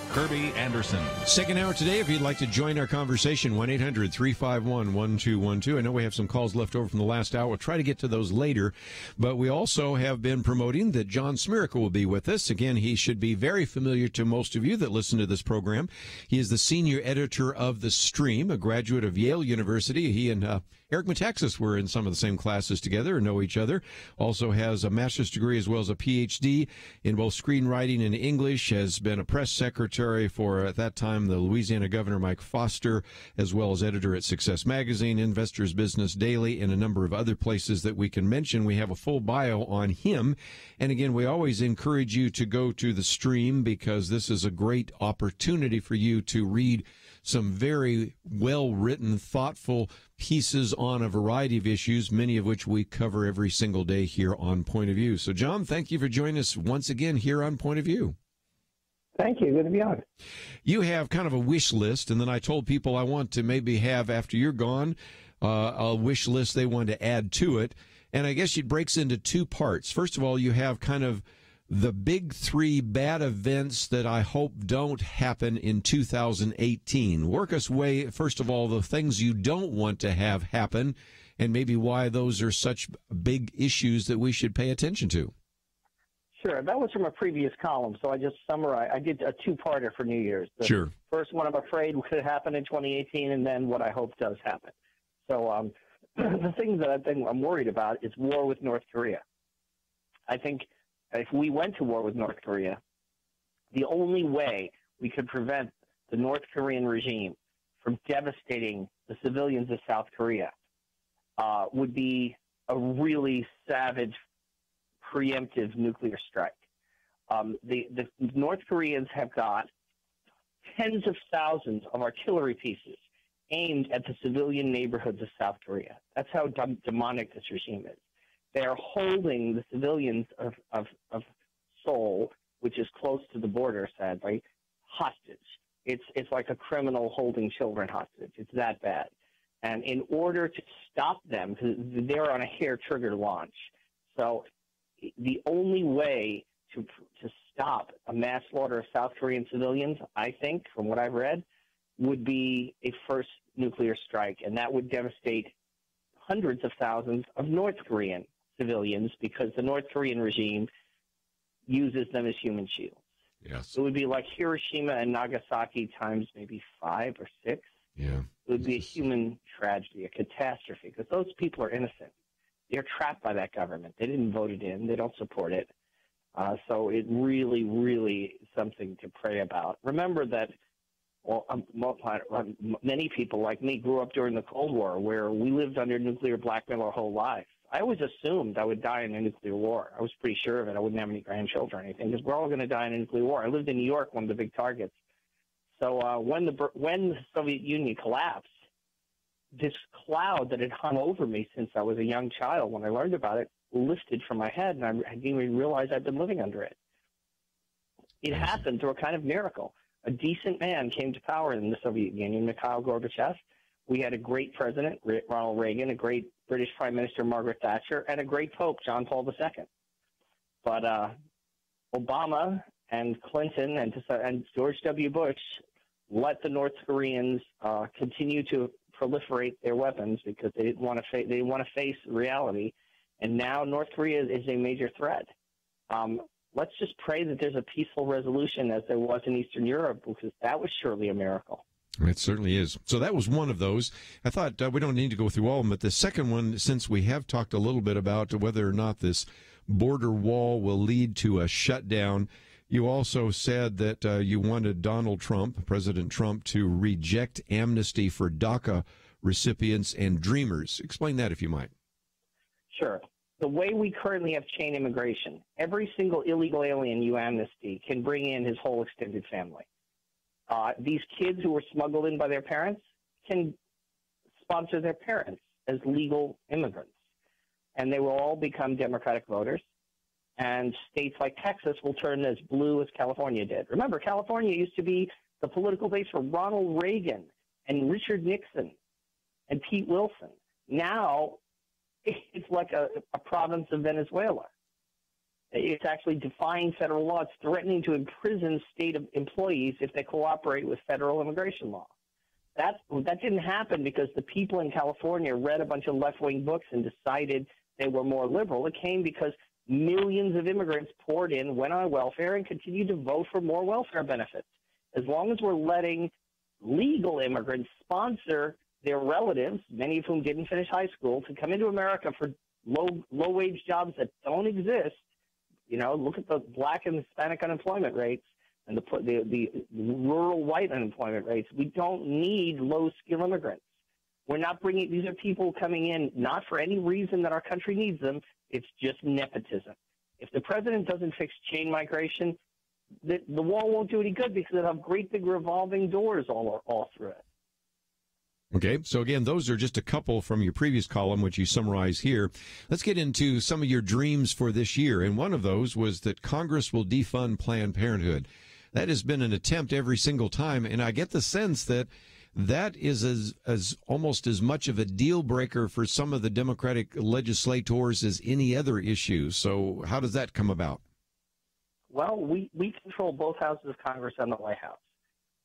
Kerby Anderson. Second hour today, if you'd like to join our conversation, 1-800-351-1212. I know we have some calls left over from the last hour. We'll try to get to those later. But we also have been promoting that John Zmirak will be with us. Again, he should be very familiar to most of you that listen to this program. He is the senior editor of The Stream, a graduate of Yale University. He and Eric Metaxas were in some of the same classes together and know each other. Also has a master's degree as well as a PhD in both screenwriting and English. Has been a press secretary for, at that time, the Louisiana Governor Mike Foster, as well as editor at Success Magazine, Investors Business Daily, and a number of other places that we can mention. We have a full bio on him. And again, we always encourage you to go to The Stream, because this is a great opportunity for you to read some very well-written, thoughtful pieces on a variety of issues, many of which we cover every single day here on Point of View. So, John, thank you for joining us once again here on Point of View. Thank you. Good to be on. You have kind of a wish list, and then I told people I want to maybe have, after you're gone, a wish list they want to add to it. And I guess it breaks into two parts. First of all, you have kind of the big three bad events that I hope don't happen in 2018. Work us way, first of all, the things you don't want to have happen, and maybe why those are such big issues that we should pay attention to. Sure. That was from a previous column, so I just summarized. I did a two-parter for New Year's. The Sure. First one I'm afraid could happen in 2018, and then what I hope does happen. So the thing that I'm worried about is war with North Korea. I think if we went to war with North Korea, the only way we could prevent the North Korean regime from devastating the civilians of South Korea would be a really savage, preemptive nuclear strike. The North Koreans have got tens of thousands of artillery pieces aimed at the civilian neighborhoods of South Korea. That's how demonic this regime is. They are holding the civilians of Seoul, which is close to the border, sadly, hostage. It's like a criminal holding children hostage. It's that bad. And in order to stop them, because they're on a hair-trigger launch, so the only way to stop a mass slaughter of South Korean civilians, I think, from what I've read, would be a first nuclear strike, and that would devastate hundreds of thousands of North Korean civilians, because the North Korean regime uses them as human shields. Yes. It would be like Hiroshima and Nagasaki times maybe 5 or 6. Yeah. It would be a human tragedy, a catastrophe, because those people are innocent. They're trapped by that government. They didn't vote it in. They don't support it. So it really, really is something to pray about. Remember that many people like me grew up during the Cold War, where we lived under nuclear blackmail our whole life. I always assumed I would die in a nuclear war. I was pretty sure of it. I wouldn't have any grandchildren or anything, because we're all going to die in a nuclear war. I lived in New York, one of the big targets. So when the Soviet Union collapsed, this cloud that had hung over me since I was a young child, when I learned about it, lifted from my head, and I didn't even realize I'd been living under it. It happened through a kind of miracle. A decent man came to power in the Soviet Union, Mikhail Gorbachev. We had a great president, Ronald Reagan, a great British Prime Minister, Margaret Thatcher, and a great Pope, John Paul II. But Obama and Clinton and George W. Bush let the North Koreans continue to proliferate their weapons, because they didn't want to face reality. And now North Korea is a major threat. Let's just pray that there's a peaceful resolution as there was in Eastern Europe, because that was surely a miracle. It certainly is. So that was one of those. I thought we don't need to go through all of them, but the second one, since we have talked a little bit about whether or not this border wall will lead to a shutdown, you also said that you wanted President Trump, to reject amnesty for DACA recipients and dreamers. Explain that, if you might. Sure. The way we currently have chain immigration, every single illegal alien you amnesty can bring in his whole extended family. These kids who were smuggled in by their parents can sponsor their parents as legal immigrants, and they will all become Democratic voters, and states like Texas will turn as blue as California did. Remember, California used to be the political base for Ronald Reagan and Richard Nixon and Pete Wilson. Now it's like a province of Venezuela. It's actually defying federal law. It's threatening to imprison state employees if they cooperate with federal immigration law. That didn't happen because the people in California read a bunch of left-wing books and decided they were more liberal. It came because millions of immigrants poured in, went on welfare, and continued to vote for more welfare benefits. As long as we're letting legal immigrants sponsor their relatives, many of whom didn't finish high school, to come into America for low-wage jobs that don't exist. You know, look at the black and Hispanic unemployment rates and the rural white unemployment rates. We don't need low-skill immigrants. We're not bringing – these are people coming in not for any reason that our country needs them. It's just nepotism. If the president doesn't fix chain migration, the wall won't do any good because it'll have great big revolving doors all through it. Okay, so again, those are just a couple from your previous column, which you summarize here. Let's get into some of your dreams for this year. And one of those was that Congress will defund Planned Parenthood. That has been an attempt every single time, and I get the sense that that is as almost as much of a deal breaker for some of the Democratic legislators as any other issue. So how does that come about? Well, we control both houses of Congress and the White House.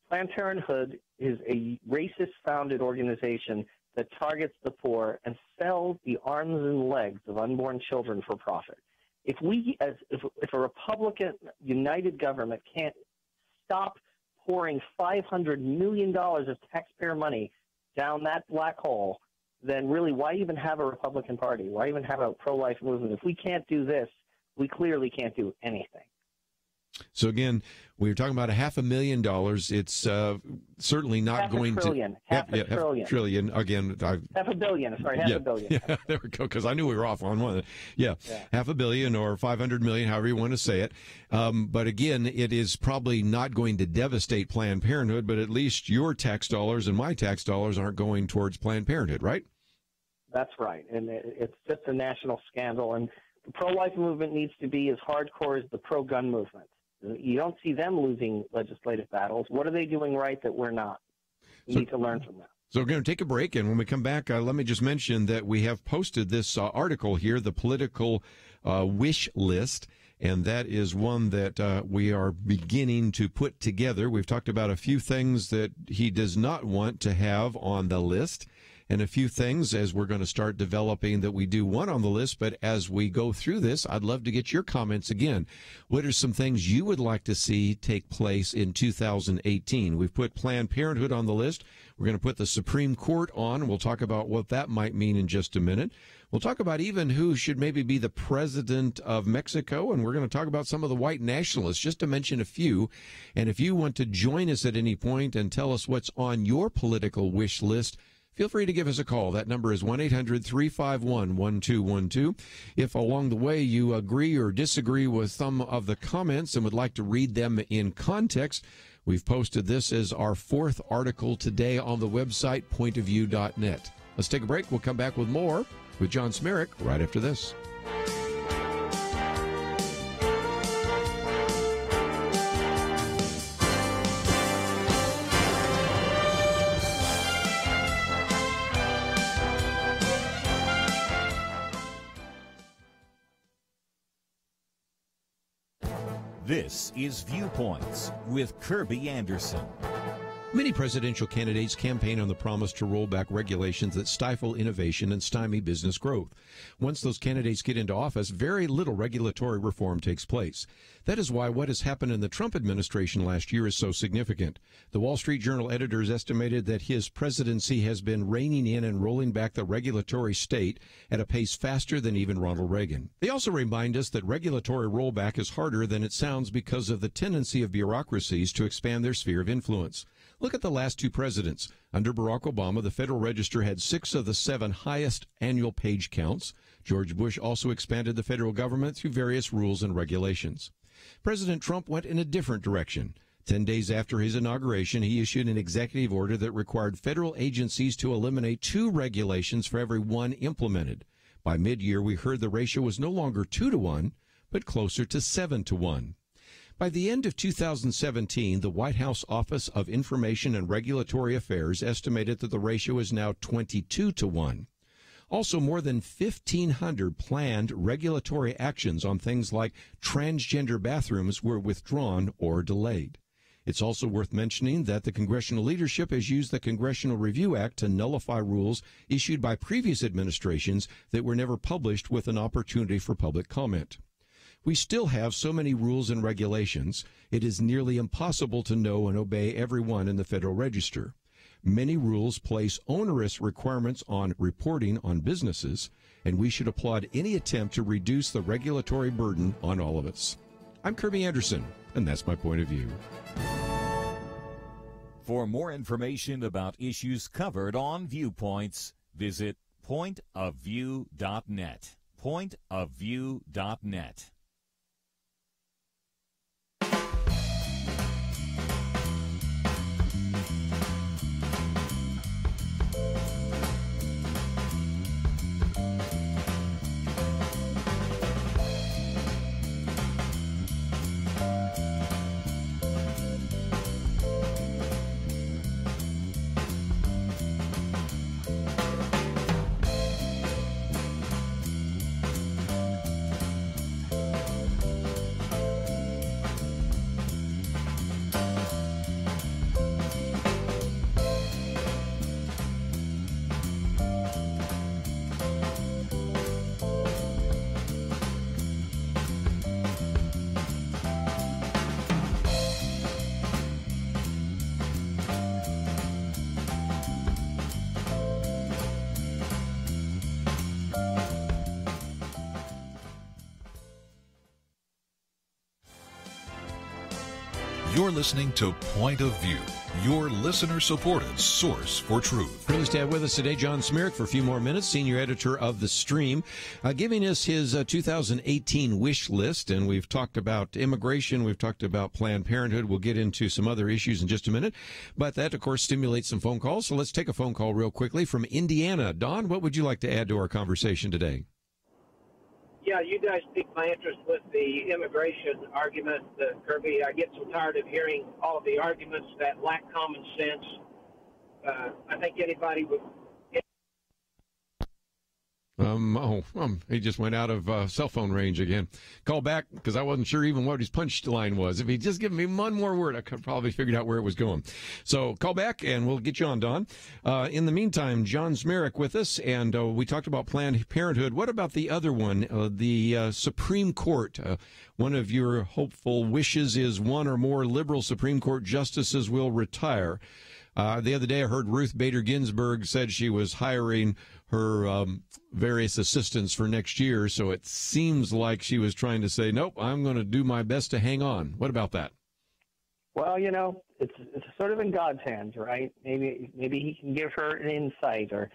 Planned Parenthood is a racist-founded organization that targets the poor and sells the arms and legs of unborn children for profit. If a Republican united government can't stop pouring $500 million of taxpayer money down that black hole, then really why even have a Republican Party? Why even have a pro-life movement? If we can't do this, we clearly can't do anything. So again, we were talking about $500,000. It's certainly not going to half a trillion. Again, half a billion. Sorry, half a billion. Yeah, there we go. Because I knew we were off on one. Yeah, $500 million or 500 million, however you want to say it. But again, it is probably not going to devastate Planned Parenthood. But at least your tax dollars and my tax dollars aren't going towards Planned Parenthood, right? That's right, and it's just a national scandal. And the pro-life movement needs to be as hardcore as the pro-gun movement. You don't see them losing legislative battles. What are they doing right that we're not? We need to learn from them. So we're going to take a break, and when we come back, let me just mention that we have posted this article here, the political wish list, and that is one that we are beginning to put together. We've talked about a few things that he does not want to have on the list, and a few things as we're going to start developing that we do want on the list. But as we go through this, I'd love to get your comments again. What are some things you would like to see take place in 2018? We've put Planned Parenthood on the list. We're going to put the Supreme Court on. We'll talk about what that might mean in just a minute. We'll talk about even who should maybe be the president of Mexico, and we're going to talk about some of the white nationalists, just to mention a few. And if you want to join us at any point and tell us what's on your political wish list, feel free to give us a call. That number is 1-800-351-1212. If along the way you agree or disagree with some of the comments and would like to read them in context, we've posted this as our fourth article today on the website, pointofview.net. Let's take a break. We'll come back with more with John Zmirak right after this. This is Viewpoints with Kerby Anderson. Many presidential candidates campaign on the promise to roll back regulations that stifle innovation and stymie business growth. Once those candidates get into office, very little regulatory reform takes place. That is why what has happened in the Trump administration last year is so significant. The Wall Street Journal editors estimated that his presidency has been reining in and rolling back the regulatory state at a pace faster than even Ronald Reagan. They also remind us that regulatory rollback is harder than it sounds because of the tendency of bureaucracies to expand their sphere of influence. Look at the last two presidents. Under Barack Obama, the Federal Register had 6 of the 7 highest annual page counts. George Bush also expanded the federal government through various rules and regulations. President Trump went in a different direction. 10 days after his inauguration, he issued an executive order that required federal agencies to eliminate 2 regulations for every 1 implemented. By mid-year, we heard the ratio was no longer 2 to 1, but closer to 7 to 1. By the end of 2017, the White House Office of Information and Regulatory Affairs estimated that the ratio is now 22 to 1. Also, more than 1,500 planned regulatory actions on things like transgender bathrooms were withdrawn or delayed. It's also worth mentioning that the congressional leadership has used the Congressional Review Act to nullify rules issued by previous administrations that were never published with an opportunity for public comment. We still have so many rules and regulations, it is nearly impossible to know and obey every one in the Federal Register. Many rules place onerous requirements on reporting on businesses, and we should applaud any attempt to reduce the regulatory burden on all of us. I'm Kerby Anderson, and that's my point of view. For more information about issues covered on Viewpoints, visit pointofview.net. Pointofview.net. You're listening to Point of View, your listener-supported source for truth. Privileged to have with us today John Zmirak for a few more minutes, senior editor of The Stream, giving us his 2018 wish list. And we've talked about immigration. We've talked about Planned Parenthood. We'll get into some other issues in just a minute. But that, of course, stimulates some phone calls. So let's take a phone call real quickly from Indiana. Don, what would you like to add to our conversation today? Yeah, you guys piqued my interest with the immigration argument, Kerby. I get so tired of hearing all of the arguments that lack common sense. I think anybody would... He just went out of cell phone range again. Call back, because I wasn't sure even what his punchline was. If he'd just given me one more word, I could probably figured out where it was going. So call back, and we'll get you on, Don. In the meantime, John Zmirak with us, and we talked about Planned Parenthood. What about the other one, the Supreme Court? One of your hopeful wishes is one or more liberal Supreme Court justices will retire. The other day I heard Ruth Bader Ginsburg said she was hiring her various assistants for next year, so it seems like she was trying to say, nope, I'm going to do my best to hang on. What about that? Well, you know, it's sort of in God's hands, right? Maybe he can give her an insight, or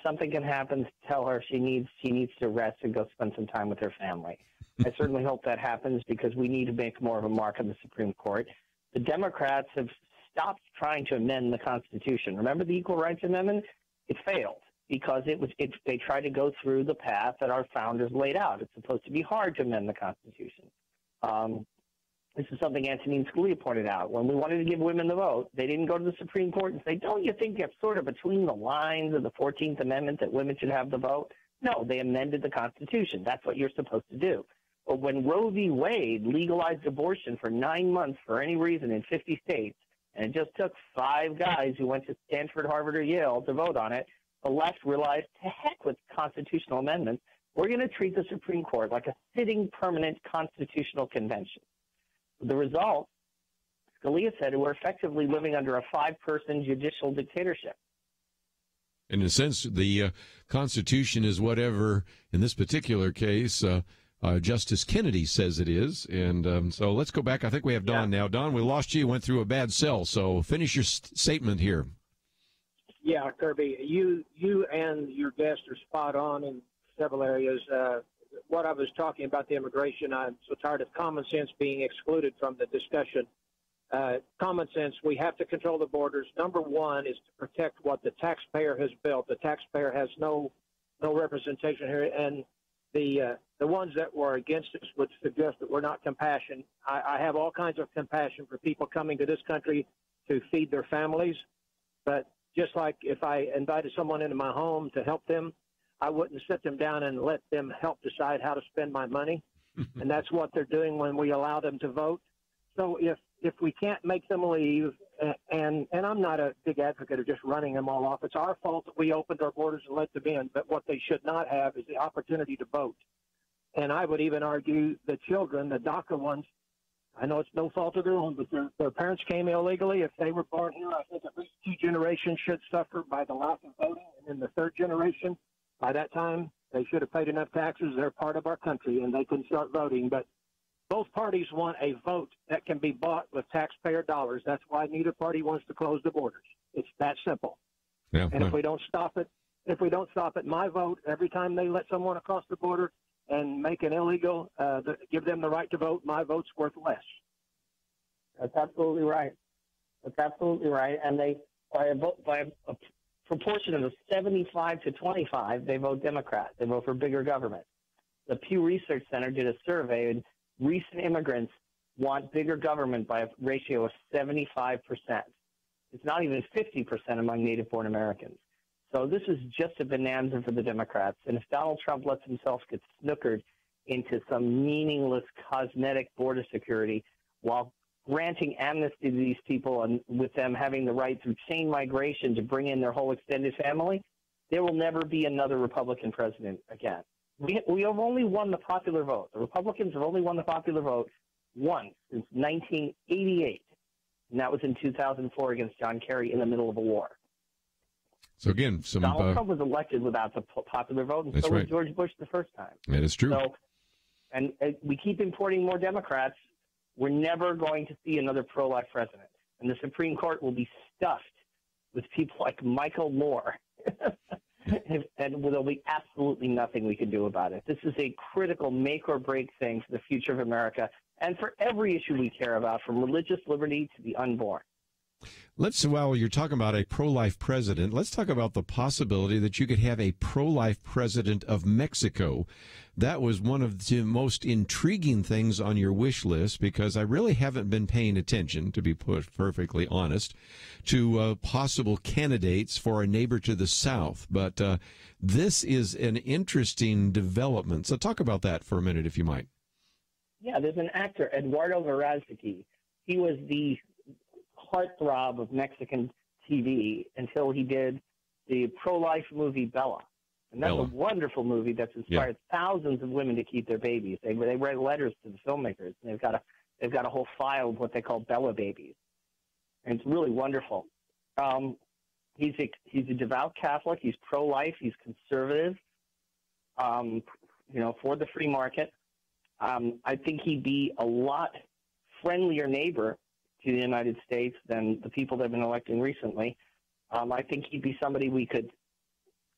something can happen to tell her she needs to rest and go spend some time with her family. I certainly hope that happens, because we need to make more of a mark on the Supreme Court. The Democrats have stopped trying to amend the Constitution. Remember the Equal Rights Amendment? It failed because they tried to go through the path that our founders laid out. It's supposed to be hard to amend the Constitution. This is something Antonin Scalia pointed out. When we wanted to give women the vote, they didn't go to the Supreme Court and say, don't you think it's sort of between the lines of the 14th Amendment that women should have the vote? No, they amended the Constitution. That's what you're supposed to do. But when Roe v. Wade legalized abortion for 9 months for any reason in 50 states, And it just took 5 guys who went to Stanford, Harvard, or Yale to vote on it. The left realized, to heck with constitutional amendments. We're going to treat the Supreme Court like a sitting permanent constitutional convention. The result, Scalia said, we're effectively living under a 5-person judicial dictatorship. In a sense, the Constitution is whatever, in this particular case, Justice Kennedy says it is. And so let's go back. I think we have Don now. Don, we lost you. You went through a bad cell. So finish your statement here. Yeah, Kerby, you and your guest are spot on in several areas. What I was talking about, the immigration, I'm so tired of common sense being excluded from the discussion. Common sense, we have to control the borders. Number one is to protect what the taxpayer has built. The taxpayer has no representation here, and the ones that were against us would suggest that we're not compassionate. I have all kinds of compassion for people coming to this country to feed their families, but just like if I invited someone into my home to help them, I wouldn't sit them down and let them help decide how to spend my money. And that's what they're doing when we allow them to vote. So if we can't make them leave, and I'm not a big advocate of just running them all off. It's our fault that we opened our borders and let them in. But what they should not have is the opportunity to vote. And I would even argue the children, the DACA ones, I know it's no fault of their own, but their parents came illegally. If they were born here, I think at least 2 generations should suffer by the lack of voting. And in the 3rd generation, by that time, they should have paid enough taxes. They're part of our country, and they can start voting. But both parties want a vote that can be bought with taxpayer dollars. That's why neither party wants to close the borders. It's that simple. Yeah, and if we don't stop it, my vote, every time they let someone across the border and make it illegal, give them the right to vote, my vote's worth less. That's absolutely right. That's absolutely right. And they, by a proportion of 75 to 25, they vote Democrat. They vote for bigger government. The Pew Research Center did a survey, and recent immigrants want bigger government by a ratio of 75%. It's not even 50% among native-born Americans. So this is just a bonanza for the Democrats. And if Donald Trump lets himself get snookered into some meaningless cosmetic border security while granting amnesty to these people and with them having the right through chain migration to bring in their whole extended family, there will never be another Republican president again. We have only won the popular vote. The Republicans have only won the popular vote once since 1988, and that was in 2004 against John Kerry in the middle of a war. So again, Donald Trump was elected without the popular vote, and so was George Bush the first time. That is true. So, and we keep importing more Democrats. We're never going to see another pro-life president, and the Supreme Court will be stuffed with people like Michael Moore. And there'll be absolutely nothing we can do about it. This is a critical make or break thing for the future of America and for every issue we care about, from religious liberty to the unborn. While you're talking about a pro-life president, let's talk about the possibility that you could have a pro-life president of Mexico. That was one of the most intriguing things on your wish list, because I really haven't been paying attention, to be perfectly honest, to possible candidates for a neighbor to the south. But this is an interesting development. So talk about that for a minute, if you might. Yeah, there's an actor, Eduardo Verástegui. He was the heartthrob of Mexican TV until he did the pro-life movie Bella. And that's a wonderful movie that's inspired thousands of women to keep their babies. They write letters to the filmmakers, and they've got a whole file of what they call Bella babies. And it's really wonderful. He's a devout Catholic. He's pro-life. He's conservative, for the free market. I think he'd be a lot friendlier neighbor to the United States than the people they've been electing recently. I think he'd be somebody we could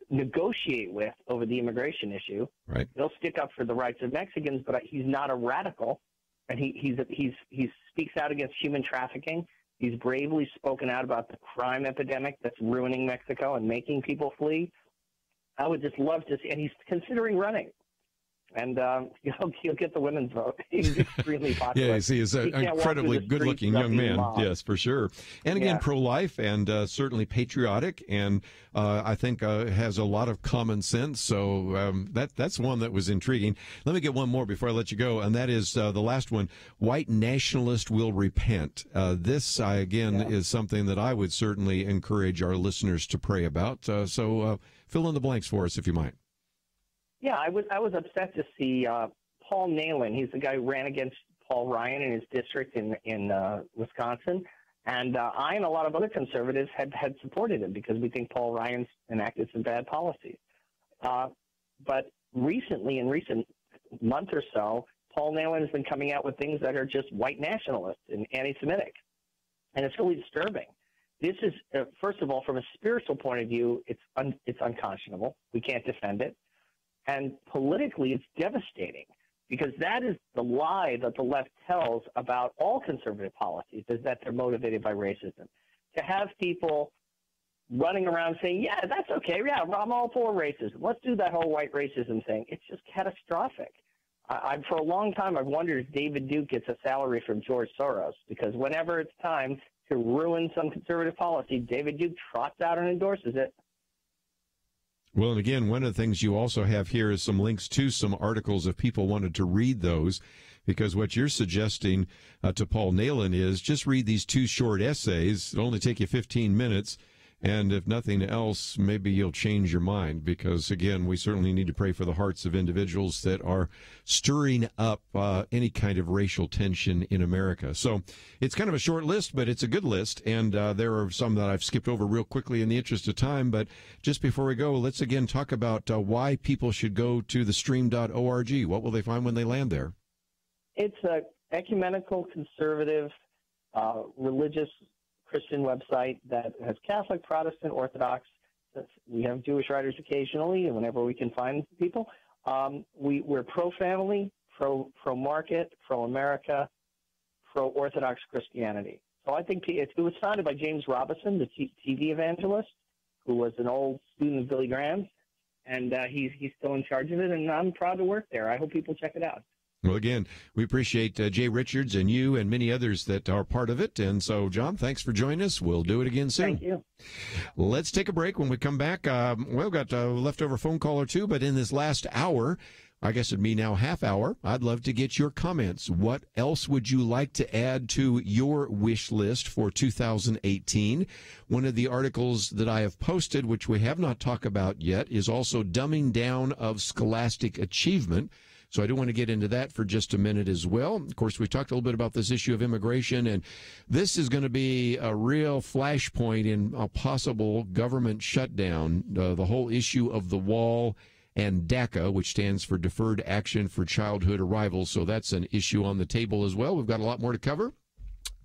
negotiate with over the immigration issue. Right. He'll stick up for the rights of Mexicans, but he's not a radical, and he speaks out against human trafficking. He's bravely spoken out about the crime epidemic that's ruining Mexico and making people flee. I would just love to see, and he's considering running. And he'll get the women's vote. He's extremely popular. Yes, he is an incredibly good-looking young man. Yes, for sure. And again, pro-life and certainly patriotic, and I think has a lot of common sense. So that's one that was intriguing. Let me get one more before I let you go, and that is the last one. White nationalist will repent. This, is something that I would certainly encourage our listeners to pray about. So fill in the blanks for us, if you might. Yeah, I was upset to see Paul Nehlen. He's the guy who ran against Paul Ryan in his district in Wisconsin, and I and a lot of other conservatives had supported him because we think Paul Ryan's enacted some bad policies. But recently, in recent month or so, Paul Nehlen has been coming out with things that are just white nationalist and anti-Semitic, and it's really disturbing. This is, first of all, from a spiritual point of view, it's unconscionable. We can't defend it. And politically, it's devastating because that is the lie that the left tells about all conservative policies, is that they're motivated by racism. To have people running around saying, yeah, that's okay, yeah, I'm all for racism. Let's do that whole white racism thing. It's just catastrophic. For a long time, I've wondered if David Duke gets a salary from George Soros, because whenever it's time to ruin some conservative policy, David Duke trots out and endorses it. Well, and again, one of the things you also have here is some links to some articles if people wanted to read those, because what you're suggesting to Paul Nehlen is just read these 2 short essays. It'll only take you 15 minutes. And if nothing else, maybe you'll change your mind, because, again, we certainly need to pray for the hearts of individuals that are stirring up any kind of racial tension in America. So it's kind of a short list, but it's a good list. And there are some that I've skipped over real quickly in the interest of time. But just before we go, let's again talk about why people should go to the stream.org. What will they find when they land there? It's a ecumenical, conservative, religious Christian website that has Catholic, Protestant, Orthodox. We have Jewish writers occasionally, and whenever we can find people. We're pro-family, pro-market, pro-America, pro-Orthodox Christianity. So I think it was founded by James Robison, the TV evangelist, who was an old student of Billy Graham's, and he's still in charge of it, and I'm proud to work there. I hope people check it out. Well, again, we appreciate Jay Richards and you and many others that are part of it. And so, John, thanks for joining us. We'll do it again soon. Thank you. Let's take a break. When we come back, we've got a leftover phone call or two, but in this last hour, I guess it'd be now half hour, I'd love to get your comments. What else would you like to add to your wish list for 2018? One of the articles that I have posted, which we have not talked about yet, is also dumbing down of scholastic achievement. So I do want to get into that for just a minute as well. Of course, we talked a little bit about this issue of immigration, and this is going to be a real flashpoint in a possible government shutdown, the whole issue of the wall and DACA, which stands for Deferred Action for Childhood Arrivals. So that's an issue on the table as well. We've got a lot more to cover.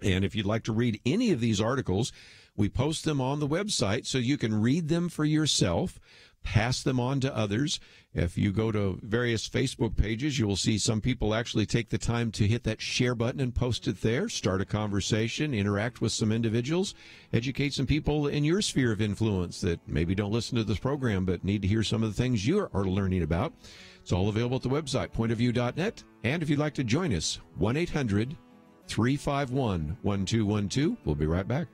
And if you'd like to read any of these articles, we post them on the website so you can read them for yourself, pass them on to others. If you go to various Facebook pages, you will see some people actually take the time to hit that share button and post it there, start a conversation, interact with some individuals, educate some people in your sphere of influence that maybe don't listen to this program but need to hear some of the things you are learning about. It's all available at the website, pointofview.net. And if you'd like to join us, 1-800-351-1212. We'll be right back.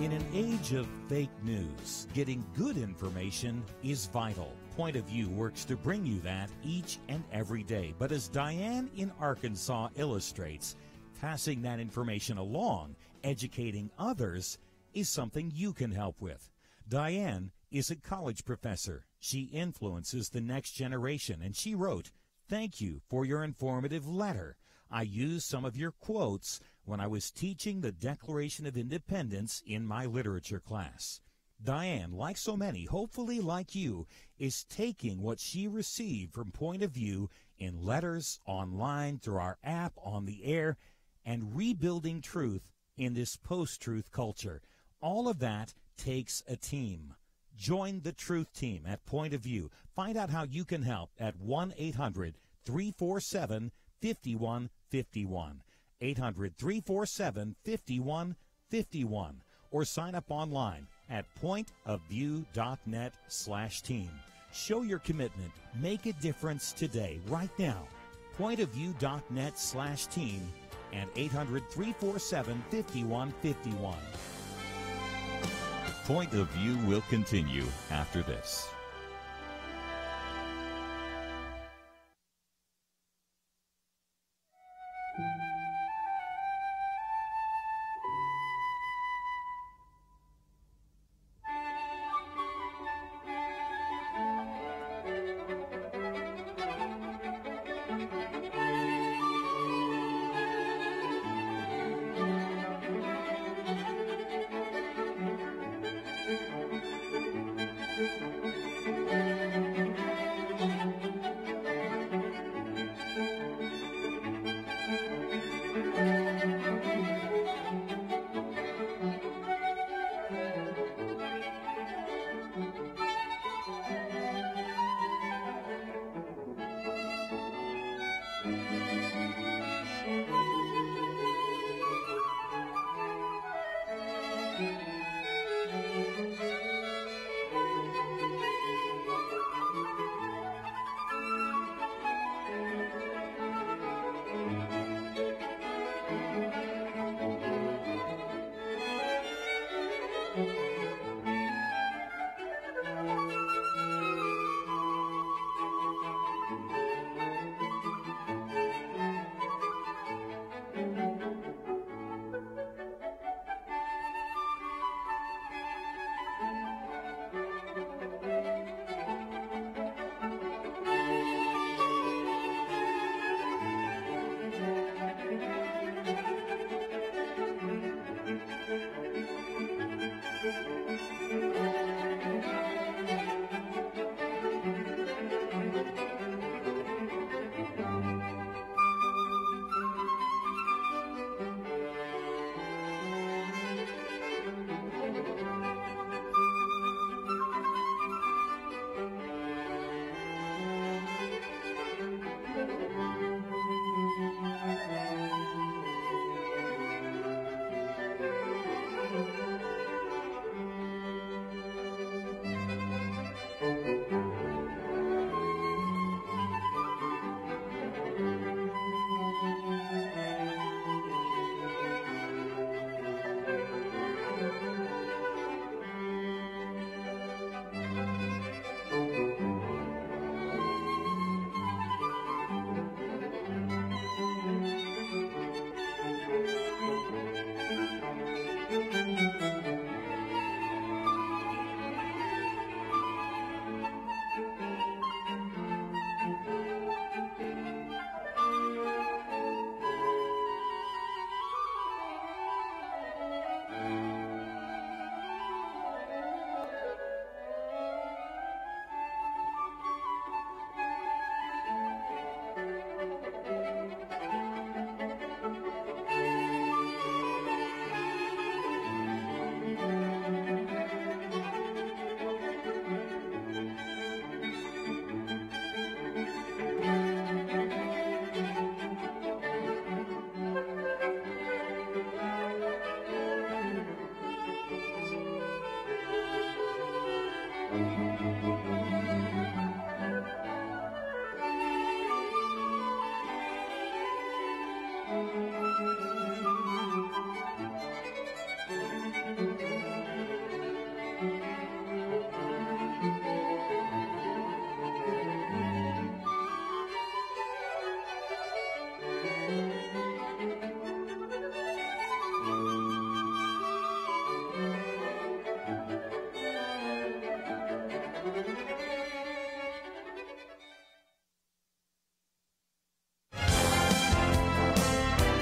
In an age of fake news, getting good information is vital. Point of View works to bring you that each and every day. But as Diane in Arkansas illustrates, passing that information along, educating others, is something you can help with. Diane is a college professor. She influences the next generation, and she wrote, "Thank you for your informative letter. I used some of your quotes when I was teaching the Declaration of Independence in my literature class." Diane, like so many, hopefully like you, is taking what she received from Point of View in letters, online, through our app, on the air, and rebuilding truth in this post-truth culture. All of that takes a team. Join the truth team at Point of View. Find out how you can help at 1-800-347-5151. 800-347-5151. Or sign up online at pointofview.net/team. Show your commitment. Make a difference today, right now. pointofview.net/team and 800-347-5151. Point of View will continue after this.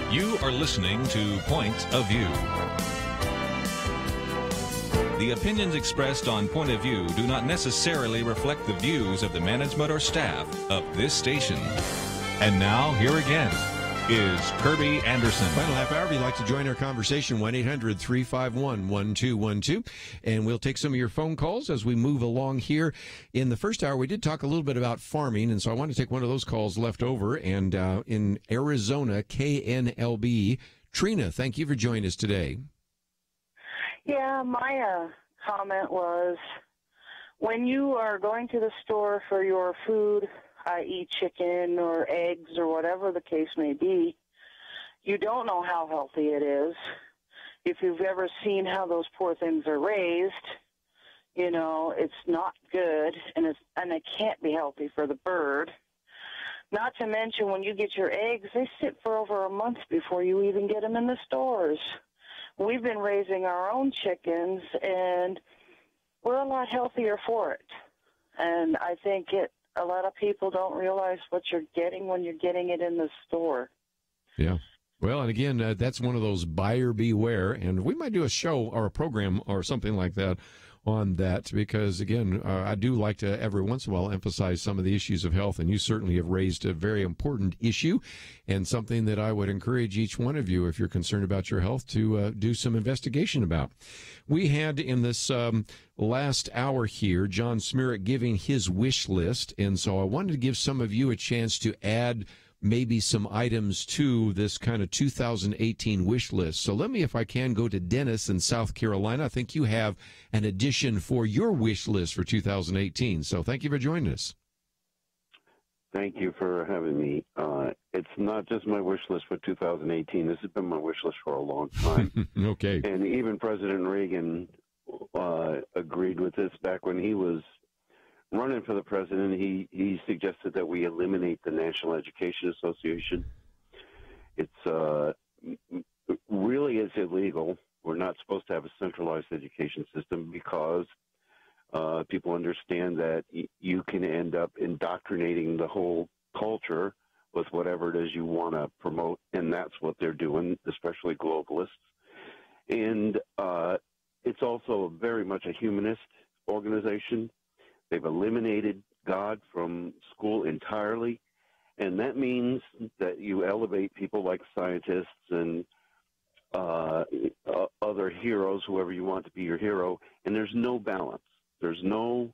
You are listening to Point of View. The opinions expressed on Point of View do not necessarily reflect the views of the management or staff of this station. And now, here again is Kerby Anderson. Final half hour, if you'd like to join our conversation, 1-800-351-1212. And we'll take some of your phone calls as we move along here. In the first hour, we did talk a little bit about farming, and so I want to take one of those calls left over. And in Arizona, KNLB, Trina, thank you for joining us today. Yeah, my comment was, when you are going to the store for your food, i.e. chicken or eggs or whatever the case may be, you don't know how healthy it is. If you've ever seen how those poor things are raised, you know, it's not good, and it can't be healthy for the bird. Not to mention, when you get your eggs, they sit for over a month before you even get them in the stores. We've been raising our own chickens, and we're a lot healthier for it. And I think a lot of people don't realize what you're getting when you're getting it in the store. Yeah. Well, and again, that's one of those buyer beware, and we might do a show or a program or something like that on that, because, again, I do like to every once in a while emphasize some of the issues of health, and you certainly have raised a very important issue and something that I would encourage each one of you, if you're concerned about your health, to do some investigation about. We had in this last hour here John Zmirak giving his wish list, and so I wanted to give some of you a chance to add maybe some items to this kind of 2018 wish list. So let me, if I can, go to Dennis in South Carolina. I think you have an addition for your wish list for 2018. So thank you for joining us. Thank you for having me. It's not just my wish list for 2018. This has been my wish list for a long time. Okay. And even President Reagan agreed with this back when he was running for the president. He suggested that we eliminate the National Education Association. It's really is illegal. We're not supposed to have a centralized education system because people understand that you can end up indoctrinating the whole culture with whatever it is you want to promote, and that's what they're doing, especially globalists. And it's also very much a humanist organization. They've eliminated God from school entirely, and that means that you elevate people like scientists and other heroes, whoever you want to be your hero, and there's no balance. There's no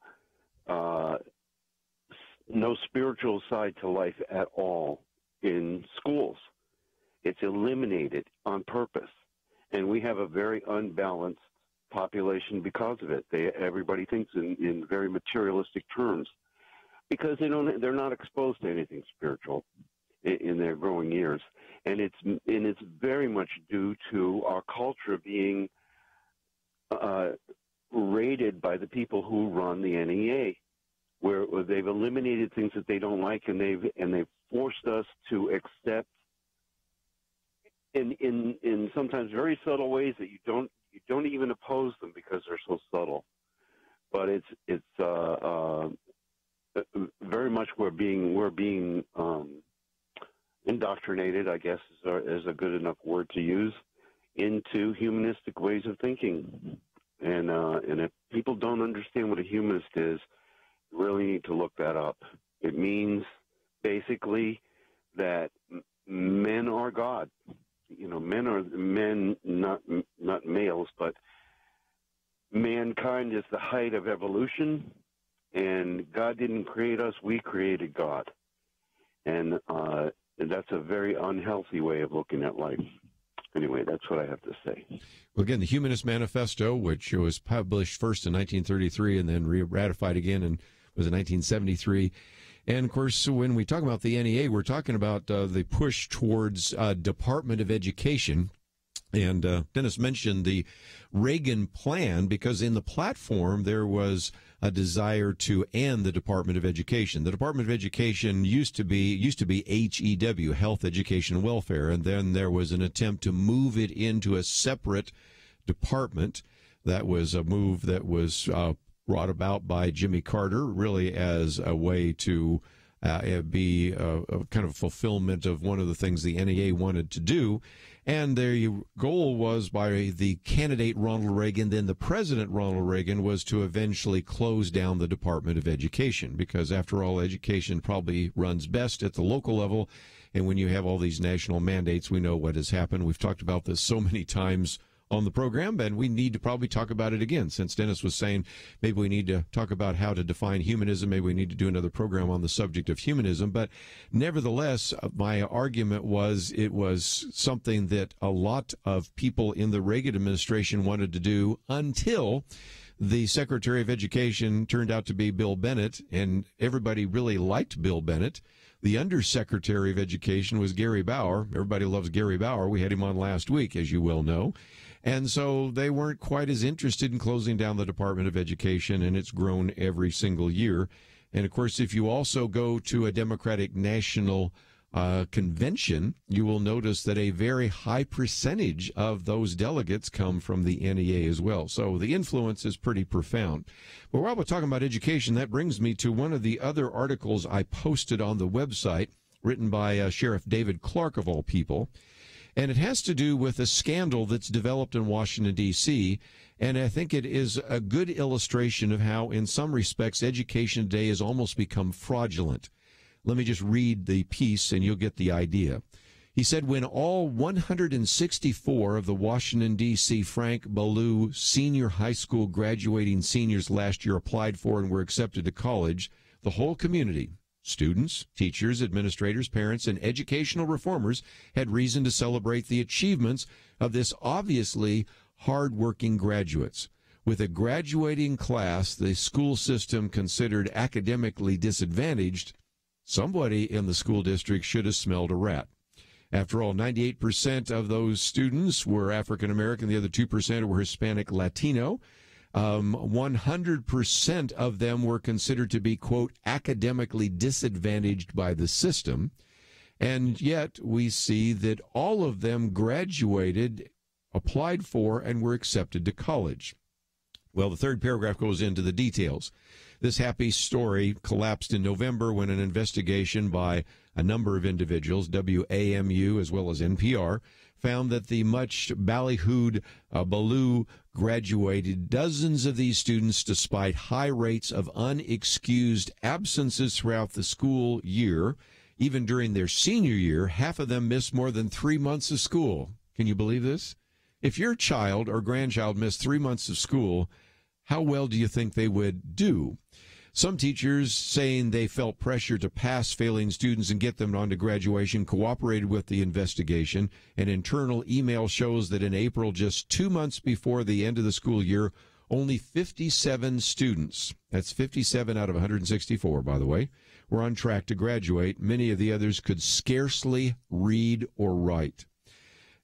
spiritual side to life at all in schools. It's eliminated on purpose, and we have a very unbalanced population because of it. Everybody thinks in very materialistic terms because they're not exposed to anything spiritual in their growing years, and it's very much due to our culture being rated by the people who run the NEA, where they've eliminated things that they don't like, and they've forced us to accept in sometimes very subtle ways that you don't even oppose them because they're so subtle. But it's very much we're being indoctrinated, I guess is a good enough word to use, into humanistic ways of thinking. And if people don't understand what a humanist is, you really need to look that up. It means basically that men are God. You know, men are men, not males, but mankind is the height of evolution, and God didn't create us; we created God, and that's a very unhealthy way of looking at life. Anyway, that's what I have to say. Well, again, the Humanist Manifesto, which was published first in 1933 and then ratified again was in 1973. And, of course, when we talk about the NEA, we're talking about the push towards Department of Education. And Dennis mentioned the Reagan plan because in the platform there was a desire to end the Department of Education. The Department of Education used to be HEW, Health, Education, and Welfare, and then there was an attempt to move it into a separate department. That was a move that was brought about by Jimmy Carter, really as a way to be a kind of fulfillment of one of the things the NEA wanted to do. And the goal was by the candidate Ronald Reagan, then the president Ronald Reagan, was to eventually close down the Department of Education, because after all, education probably runs best at the local level. And when you have all these national mandates, we know what has happened. We've talked about this so many times on the program, and we need to probably talk about it again, since Dennis was saying maybe we need to talk about how to define humanism. Maybe we need to do another program on the subject of humanism. But nevertheless, my argument was it was something that a lot of people in the Reagan administration wanted to do until the Secretary of Education turned out to be Bill Bennett, and everybody really liked Bill Bennett. The Undersecretary of Education was Gary Bauer. Everybody loves Gary Bauer. We had him on last week, as you well know. And so they weren't quite as interested in closing down the Department of Education, and it's grown every single year. And, of course, if you also go to a Democratic National Convention, you will notice that a very high percentage of those delegates come from the NEA as well. So the influence is pretty profound. But while we're talking about education, that brings me to one of the other articles I posted on the website, written by Sheriff David Clark, of all people. And it has to do with a scandal that's developed in Washington, D.C., and I think it is a good illustration of how, in some respects, education today has almost become fraudulent. Let me just read the piece, and you'll get the idea. He said, when all 164 of the Washington, D.C. Frank Ballou Senior High School graduating seniors last year applied for and were accepted to college, the whole community, students, teachers, administrators, parents, and educational reformers had reason to celebrate the achievements of this obviously hard-working graduates. With a graduating class the school system considered academically disadvantaged, somebody in the school district should have smelled a rat. After all, 98% of those students were African American. The other 2% were Hispanic Latino. 100% of them were considered to be, quote, academically disadvantaged by the system. And yet we see that all of them graduated, applied for, and were accepted to college. Well, the third paragraph goes into the details. This happy story collapsed in November when an investigation by a number of individuals, WAMU as well as NPR, found that the much ballyhooed Ballou graduated dozens of these students despite high rates of unexcused absences throughout the school year. Even during their senior year, half of them missed more than 3 months of school. Can you believe this? If your child or grandchild missed 3 months of school, how well do you think they would do? Some teachers, saying they felt pressure to pass failing students and get them on to graduation, cooperated with the investigation. An internal email shows that in April, just 2 months before the end of the school year, only 57 students, that's 57 out of 164, by the way, were on track to graduate. Many of the others could scarcely read or write.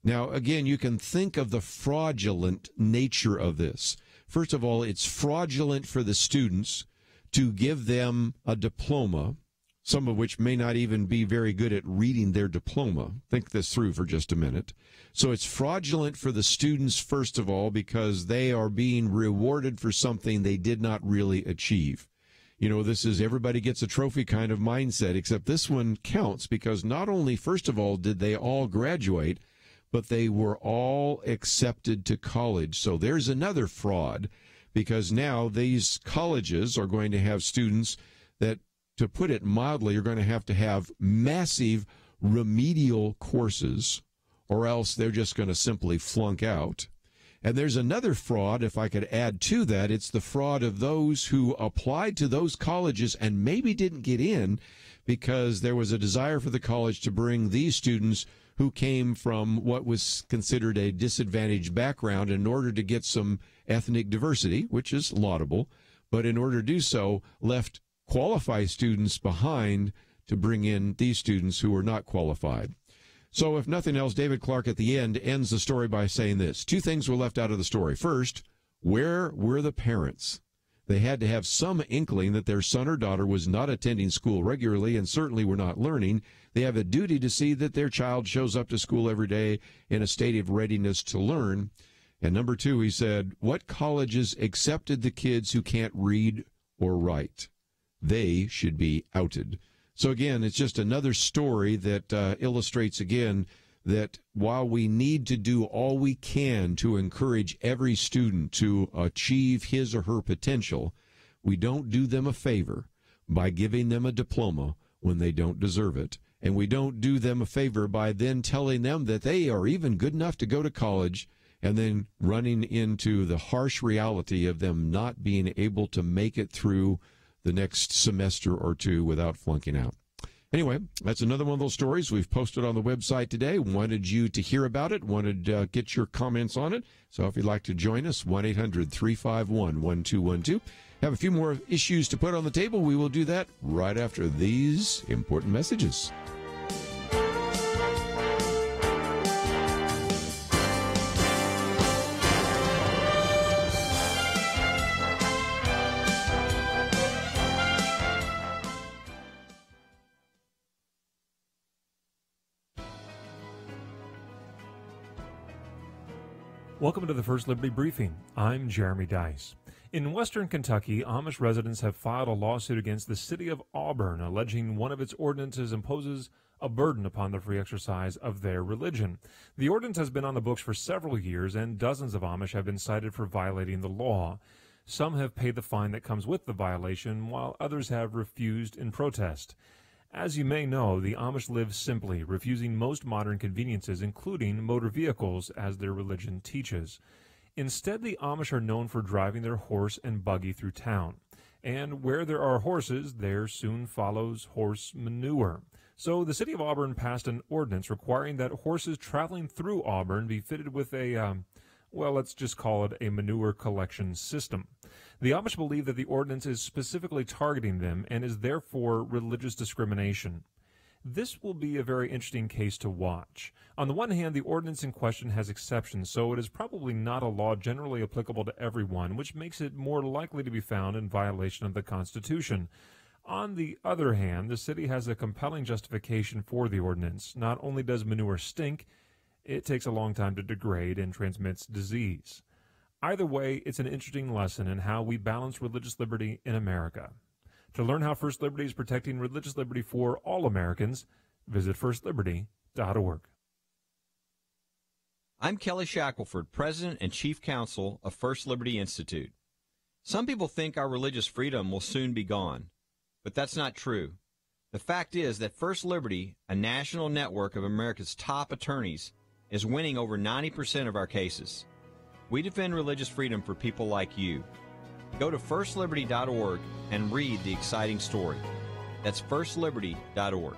Now, again, you can think of the fraudulent nature of this. First of all, it's fraudulent for the students to give them a diploma, some of which may not even be very good at reading their diploma. Think this through for just a minute. So it's fraudulent for the students, first of all, because they are being rewarded for something they did not really achieve. You know, this is everybody gets a trophy kind of mindset, except this one counts because not only, first of all, did they all graduate, but they were all accepted to college. So there's another fraud, because now these colleges are going to have students that, to put it mildly, are going to have massive remedial courses, or else they're just going to simply flunk out. And there's another fraud, if I could add to that. It's the fraud of those who applied to those colleges and maybe didn't get in because there was a desire for the college to bring these students who came from what was considered a disadvantaged background in order to get some ethnic diversity, which is laudable, but in order to do so, left qualified students behind to bring in these students who were not qualified. So if nothing else, David Clark at the end ends the story by saying this. Two things were left out of the story. First, where were the parents? They had to have some inkling that their son or daughter was not attending school regularly and certainly were not learning. They have a duty to see that their child shows up to school every day in a state of readiness to learn. And number two, he said, what colleges accepted the kids who can't read or write? They should be outed. So again, it's just another story that illustrates again that while we need to do all we can to encourage every student to achieve his or her potential, we don't do them a favor by giving them a diploma when they don't deserve it. And we don't do them a favor by then telling them that they are even good enough to go to college and then running into the harsh reality of them not being able to make it through the next semester or two without flunking out. Anyway, that's another one of those stories we've posted on the website today. Wanted you to hear about it, wanted to get your comments on it. So if you'd like to join us, 1-800-351-1212. Have a few more issues to put on the table. We will do that right after these important messages. Welcome to the First Liberty Briefing. I'm Jeremy Dice. In western Kentucky, Amish residents have filed a lawsuit against the city of Auburn, alleging one of its ordinances imposes a burden upon the free exercise of their religion. The ordinance has been on the books for several years, and dozens of Amish have been cited for violating the law. Some have paid the fine that comes with the violation, while others have refused in protest. As you may know, the Amish live simply, refusing most modern conveniences, including motor vehicles, as their religion teaches. Instead, the Amish are known for driving their horse and buggy through town. And where there are horses, there soon follows horse manure. So the city of Auburn passed an ordinance requiring that horses traveling through Auburn be fitted with a, let's just call it a manure collection system. The Amish believe that the ordinance is specifically targeting them and is therefore religious discrimination. This will be a very interesting case to watch. On the one hand, the ordinance in question has exceptions, so it is probably not a law generally applicable to everyone, which makes it more likely to be found in violation of the Constitution. On the other hand, the city has a compelling justification for the ordinance. Not only does manure stink, it takes a long time to degrade and transmits disease. Either way, it's an interesting lesson in how we balance religious liberty in America. To learn how First Liberty is protecting religious liberty for all Americans, visit firstliberty.org. I'm Kelly Shackelford, President and Chief Counsel of First Liberty Institute. Some people think our religious freedom will soon be gone, but that's not true. The fact is that First Liberty, a national network of America's top attorneys, is winning over 90% of our cases. We defend religious freedom for people like you. Go to firstliberty.org and read the exciting story. That's firstliberty.org.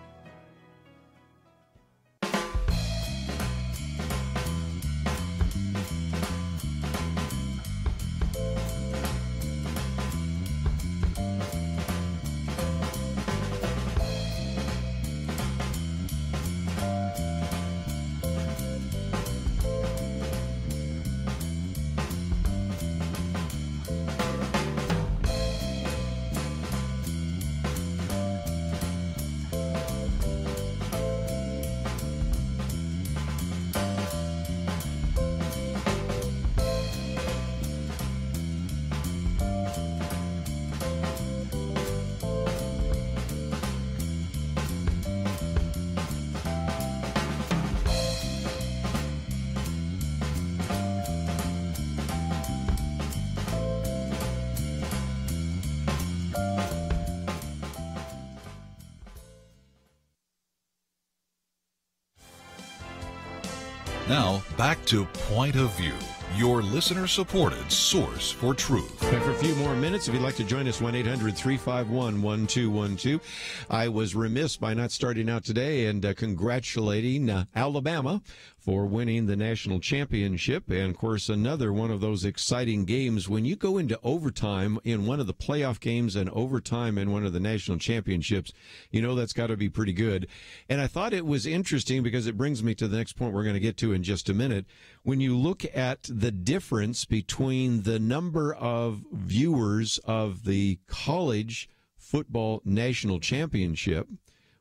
Now, back to Point of View, your listener-supported source for truth. And for a few more minutes, if you'd like to join us, 1-800-351-1212. I was remiss by not starting out today and congratulating Alabama for winning the national championship. And, of course, another one of those exciting games. When you go into overtime in one of the playoff games and overtime in one of the national championships, you know that's got to be pretty good. And I thought it was interesting because it brings me to the next point we're going to get to in just a minute. When you look at the difference between the number of viewers of the college football national championship,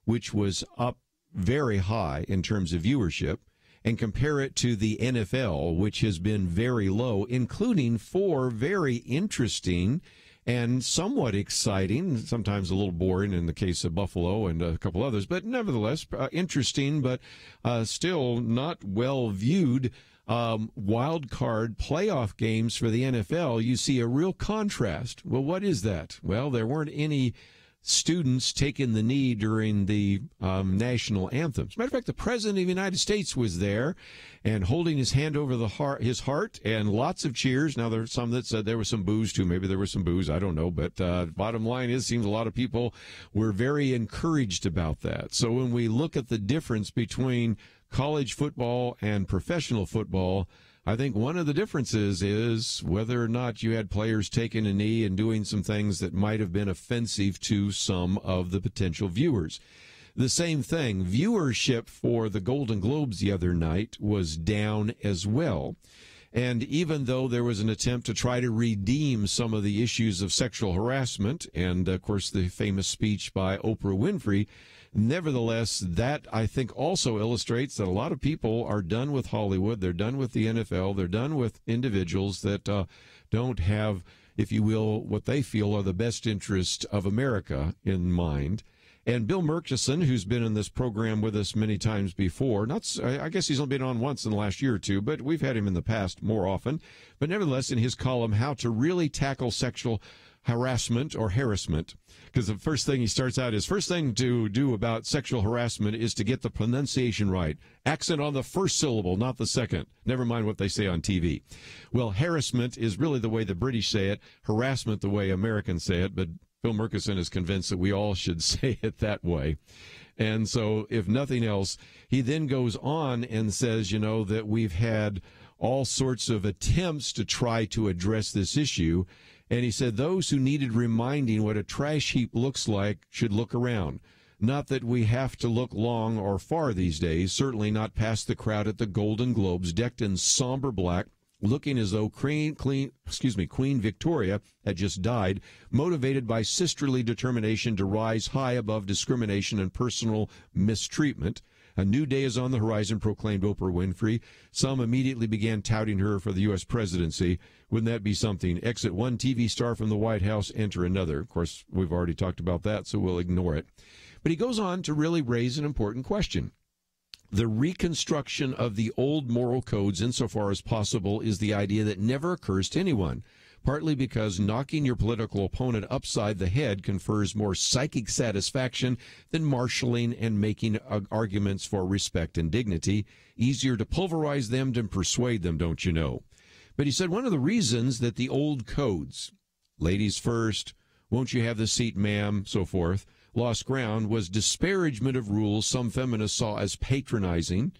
which was up very high in terms of viewership, and compare it to the NFL, which has been very low, including 4 very interesting and somewhat exciting, sometimes a little boring in the case of Buffalo and a couple others, but nevertheless interesting, but still not well viewed wild card playoff games for the NFL. You see a real contrast. Well, what is that? Well, there weren't any students taking the knee during the national anthem. As a matter of fact, the President of the United States was there and holding his hand over his heart, and lots of cheers. Now, there are some that said there was some booze, too. Maybe there was some booze. I don't know. But bottom line is, it seems a lot of people were very encouraged about that. So when we look at the difference between college football and professional football, I think one of the differences is whether or not you had players taking a knee and doing some things that might have been offensive to some of the potential viewers. The same thing, viewership for the Golden Globes the other night was down as well. And even though there was an attempt to try to redeem some of the issues of sexual harassment and, of course, the famous speech by Oprah Winfrey, nevertheless, that, I think, also illustrates that a lot of people are done with Hollywood. They're done with the NFL. They're done with individuals that don't have, if you will, what they feel are the best interest of America in mind. And Bill Murchison, who's been in this program with us many times before, I guess he's only been on once in the last year or two, but we've had him in the past more often. But nevertheless, in his column, How to Really Tackle Sexual Harassment or Harassment, because the first thing he starts out is, first thing to do about sexual harassment is to get the pronunciation right. Accent on the first syllable, not the second. Never mind what they say on TV. Well, harassment is really the way the British say it, harassment the way Americans say it, but Bill Murchison is convinced that we all should say it that way. And so, if nothing else, he then goes on and says, that we've had all sorts of attempts to try to address this issue. And he said those who needed reminding what a trash heap looks like should look around. Not that we have to look long or far these days, certainly not past the crowd at the Golden Globes, decked in somber black, looking as though Queen Victoria had just died, motivated by sisterly determination to rise high above discrimination and personal mistreatment. A new day is on the horizon, proclaimed Oprah Winfrey. Some immediately began touting her for the U.S. presidency. Wouldn't that be something? Exit one TV star from the White House, enter another. Of course, we've already talked about that, so we'll ignore it. But he goes on to really raise an important question. The reconstruction of the old moral codes, insofar as possible, is the idea that never occurs to anyone, partly because knocking your political opponent upside the head confers more psychic satisfaction than marshaling and making arguments for respect and dignity. Easier to pulverize them than persuade them, don't you know? But he said one of the reasons that the old codes, ladies first, won't you have the seat, ma'am, so forth, lost ground was disparagement of rules some feminists saw as patronizing,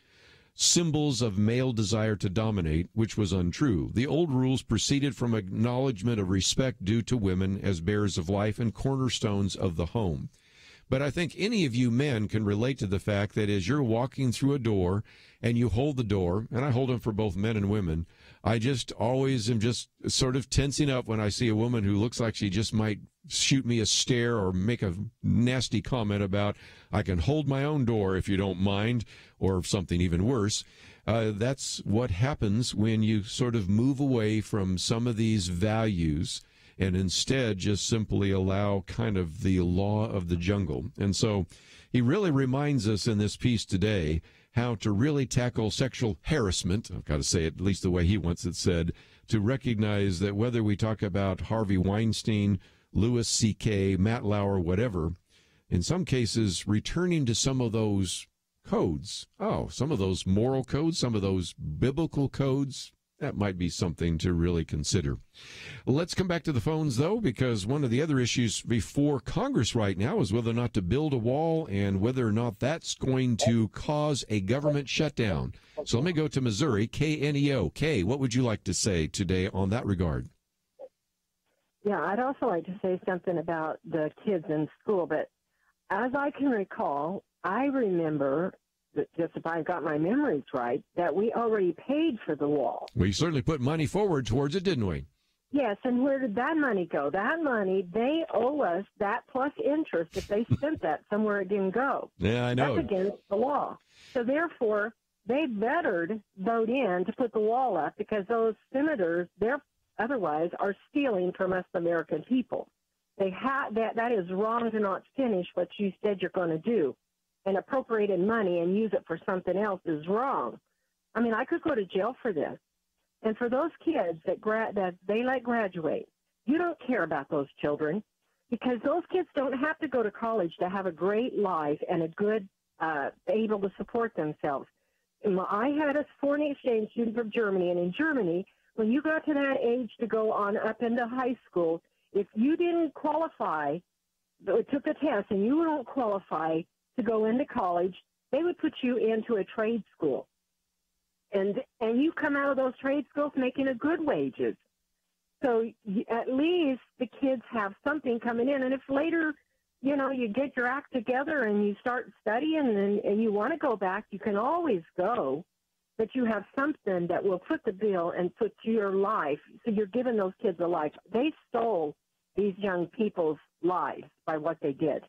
symbols of male desire to dominate, which was untrue. The old rules proceeded from acknowledgement of respect due to women as bearers of life and cornerstones of the home. But I think any of you men can relate to the fact that as you're walking through a door and you hold the door, and I hold them for both men and women, I just always am just sort of tensing up when I see a woman who looks like she just might shoot me a stare or make a nasty comment about, I can hold my own door if you don't mind, or something even worse. That's what happens when you sort of move away from some of these values and instead just simply allow kind of the law of the jungle. And so he really reminds us in this piece today how to really tackle sexual harassment. I've got to say it at least the way he wants it said, to recognize that whether we talk about Harvey Weinstein, Louis C.K., Matt Lauer, whatever, in some cases returning to some of those codes, some of those moral codes, some of those biblical codes, that might be something to really consider. Let's come back to the phones, though, because one of the other issues before Congress right now is whether or not to build a wall and whether or not that's going to cause a government shutdown. So let me go to Missouri, KNEO. Kay, what would you like to say today on that regard? Yeah, I'd also like to say something about the kids in school, but as I can recall, I remember, just if I've got my memories right, that we already paid for the wall. We certainly put money forward towards it, didn't we? Yes, and where did that money go? That money, they owe us that plus interest if they spent that somewhere it didn't go. Yeah, I know. That's against the law. So therefore, they better vote in to put the wall up because those senators, they're otherwise are stealing from us, the American people. They that is wrong to not finish what you said you're going to do. And appropriated money and use it for something else is wrong. I mean, I could go to jail for this. And for those kids that they let graduate, you don't care about those children. because those kids don't have to go to college to have a great life and a good, able to support themselves. I had a foreign exchange student from Germany, and in Germany, when you got to that age to go on up into high school, if you didn't qualify, took the test, and you don't qualify to go into college, they would put you into a trade school. And you come out of those trade schools making a good wages. So at least the kids have something coming in. And if later, you get your act together and you start studying and you want to go back, you can always go. But you have something that will foot the bill and put your life. So you're giving those kids a life. They stole these young people's lives by what they did.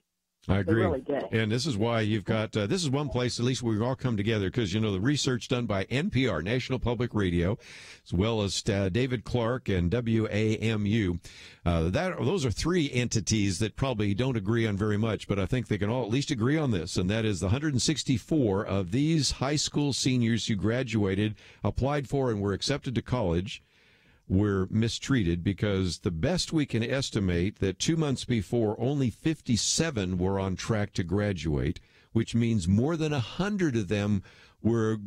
I agree. They really did. And this is why you've got, this is one place at least we all come together because, the research done by NPR, National Public Radio, as well as David Clark and WAMU, those are three entities that probably don't agree on very much, but I think they can all at least agree on this, and that is the 164 of these high school seniors who graduated, applied for, and were accepted to college were mistreated, because the best we can estimate that 2 months before, only 57 were on track to graduate, which means more than 100 of them were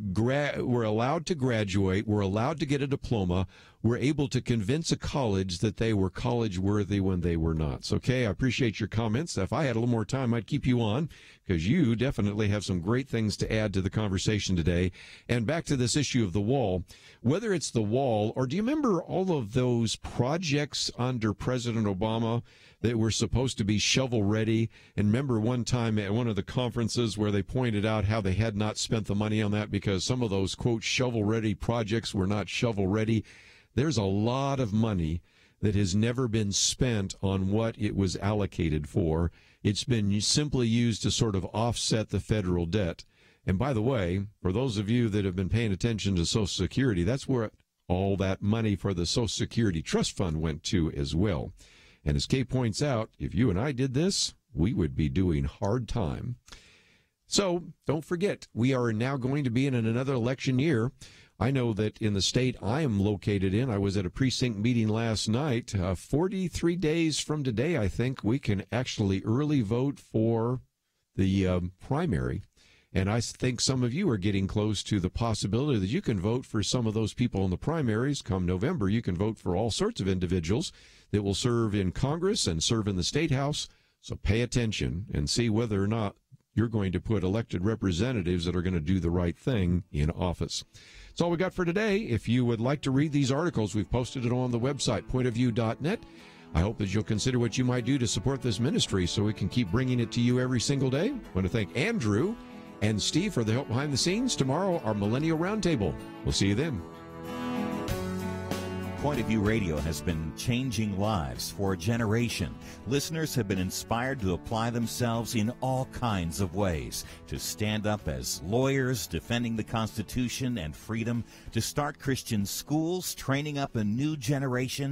allowed to graduate, were allowed to get a diploma, were able to convince a college that they were college worthy when they were not. So, Kay, I appreciate your comments. If I had a little more time, I'd keep you on, because you definitely have some great things to add to the conversation today. And back to this issue of the wall, whether it's the wall, or do you remember all of those projects under President Obama that were supposed to be shovel-ready? And remember one time at one of the conferences where they pointed out how they had not spent the money on that because some of those, quote, shovel-ready projects were not shovel-ready. There's a lot of money that has never been spent on what it was allocated for. It's been simply used to sort of offset the federal debt. And by the way, for those of you that have been paying attention to Social Security, that's where all that money for the Social Security Trust Fund went to as well. And as Kay points out, if you and I did this, we would be doing hard time. So don't forget, we are now going to be in another election year. I know that in the state I am located in, I was at a precinct meeting last night. 43 days from today, I think, we can actually early vote for the primary. And I think some of you are getting close to the possibility that you can vote for some of those people in the primaries. Come November, you can vote for all sorts of individuals that will serve in Congress and serve in the State House. So pay attention and see whether or not you're going to put elected representatives that are going to do the right thing in office. That's all we got for today. If you would like to read these articles, we've posted it on the website, pointofview.net. I hope that you'll consider what you might do to support this ministry so we can keep bringing it to you every single day. I want to thank Andrew and Steve for the help behind the scenes. Tomorrow, our Millennial Roundtable. We'll see you then. Point of View Radio has been changing lives for a generation. Listeners have been inspired to apply themselves in all kinds of ways, to stand up as lawyers defending the Constitution and freedom, to start Christian schools, training up a new generation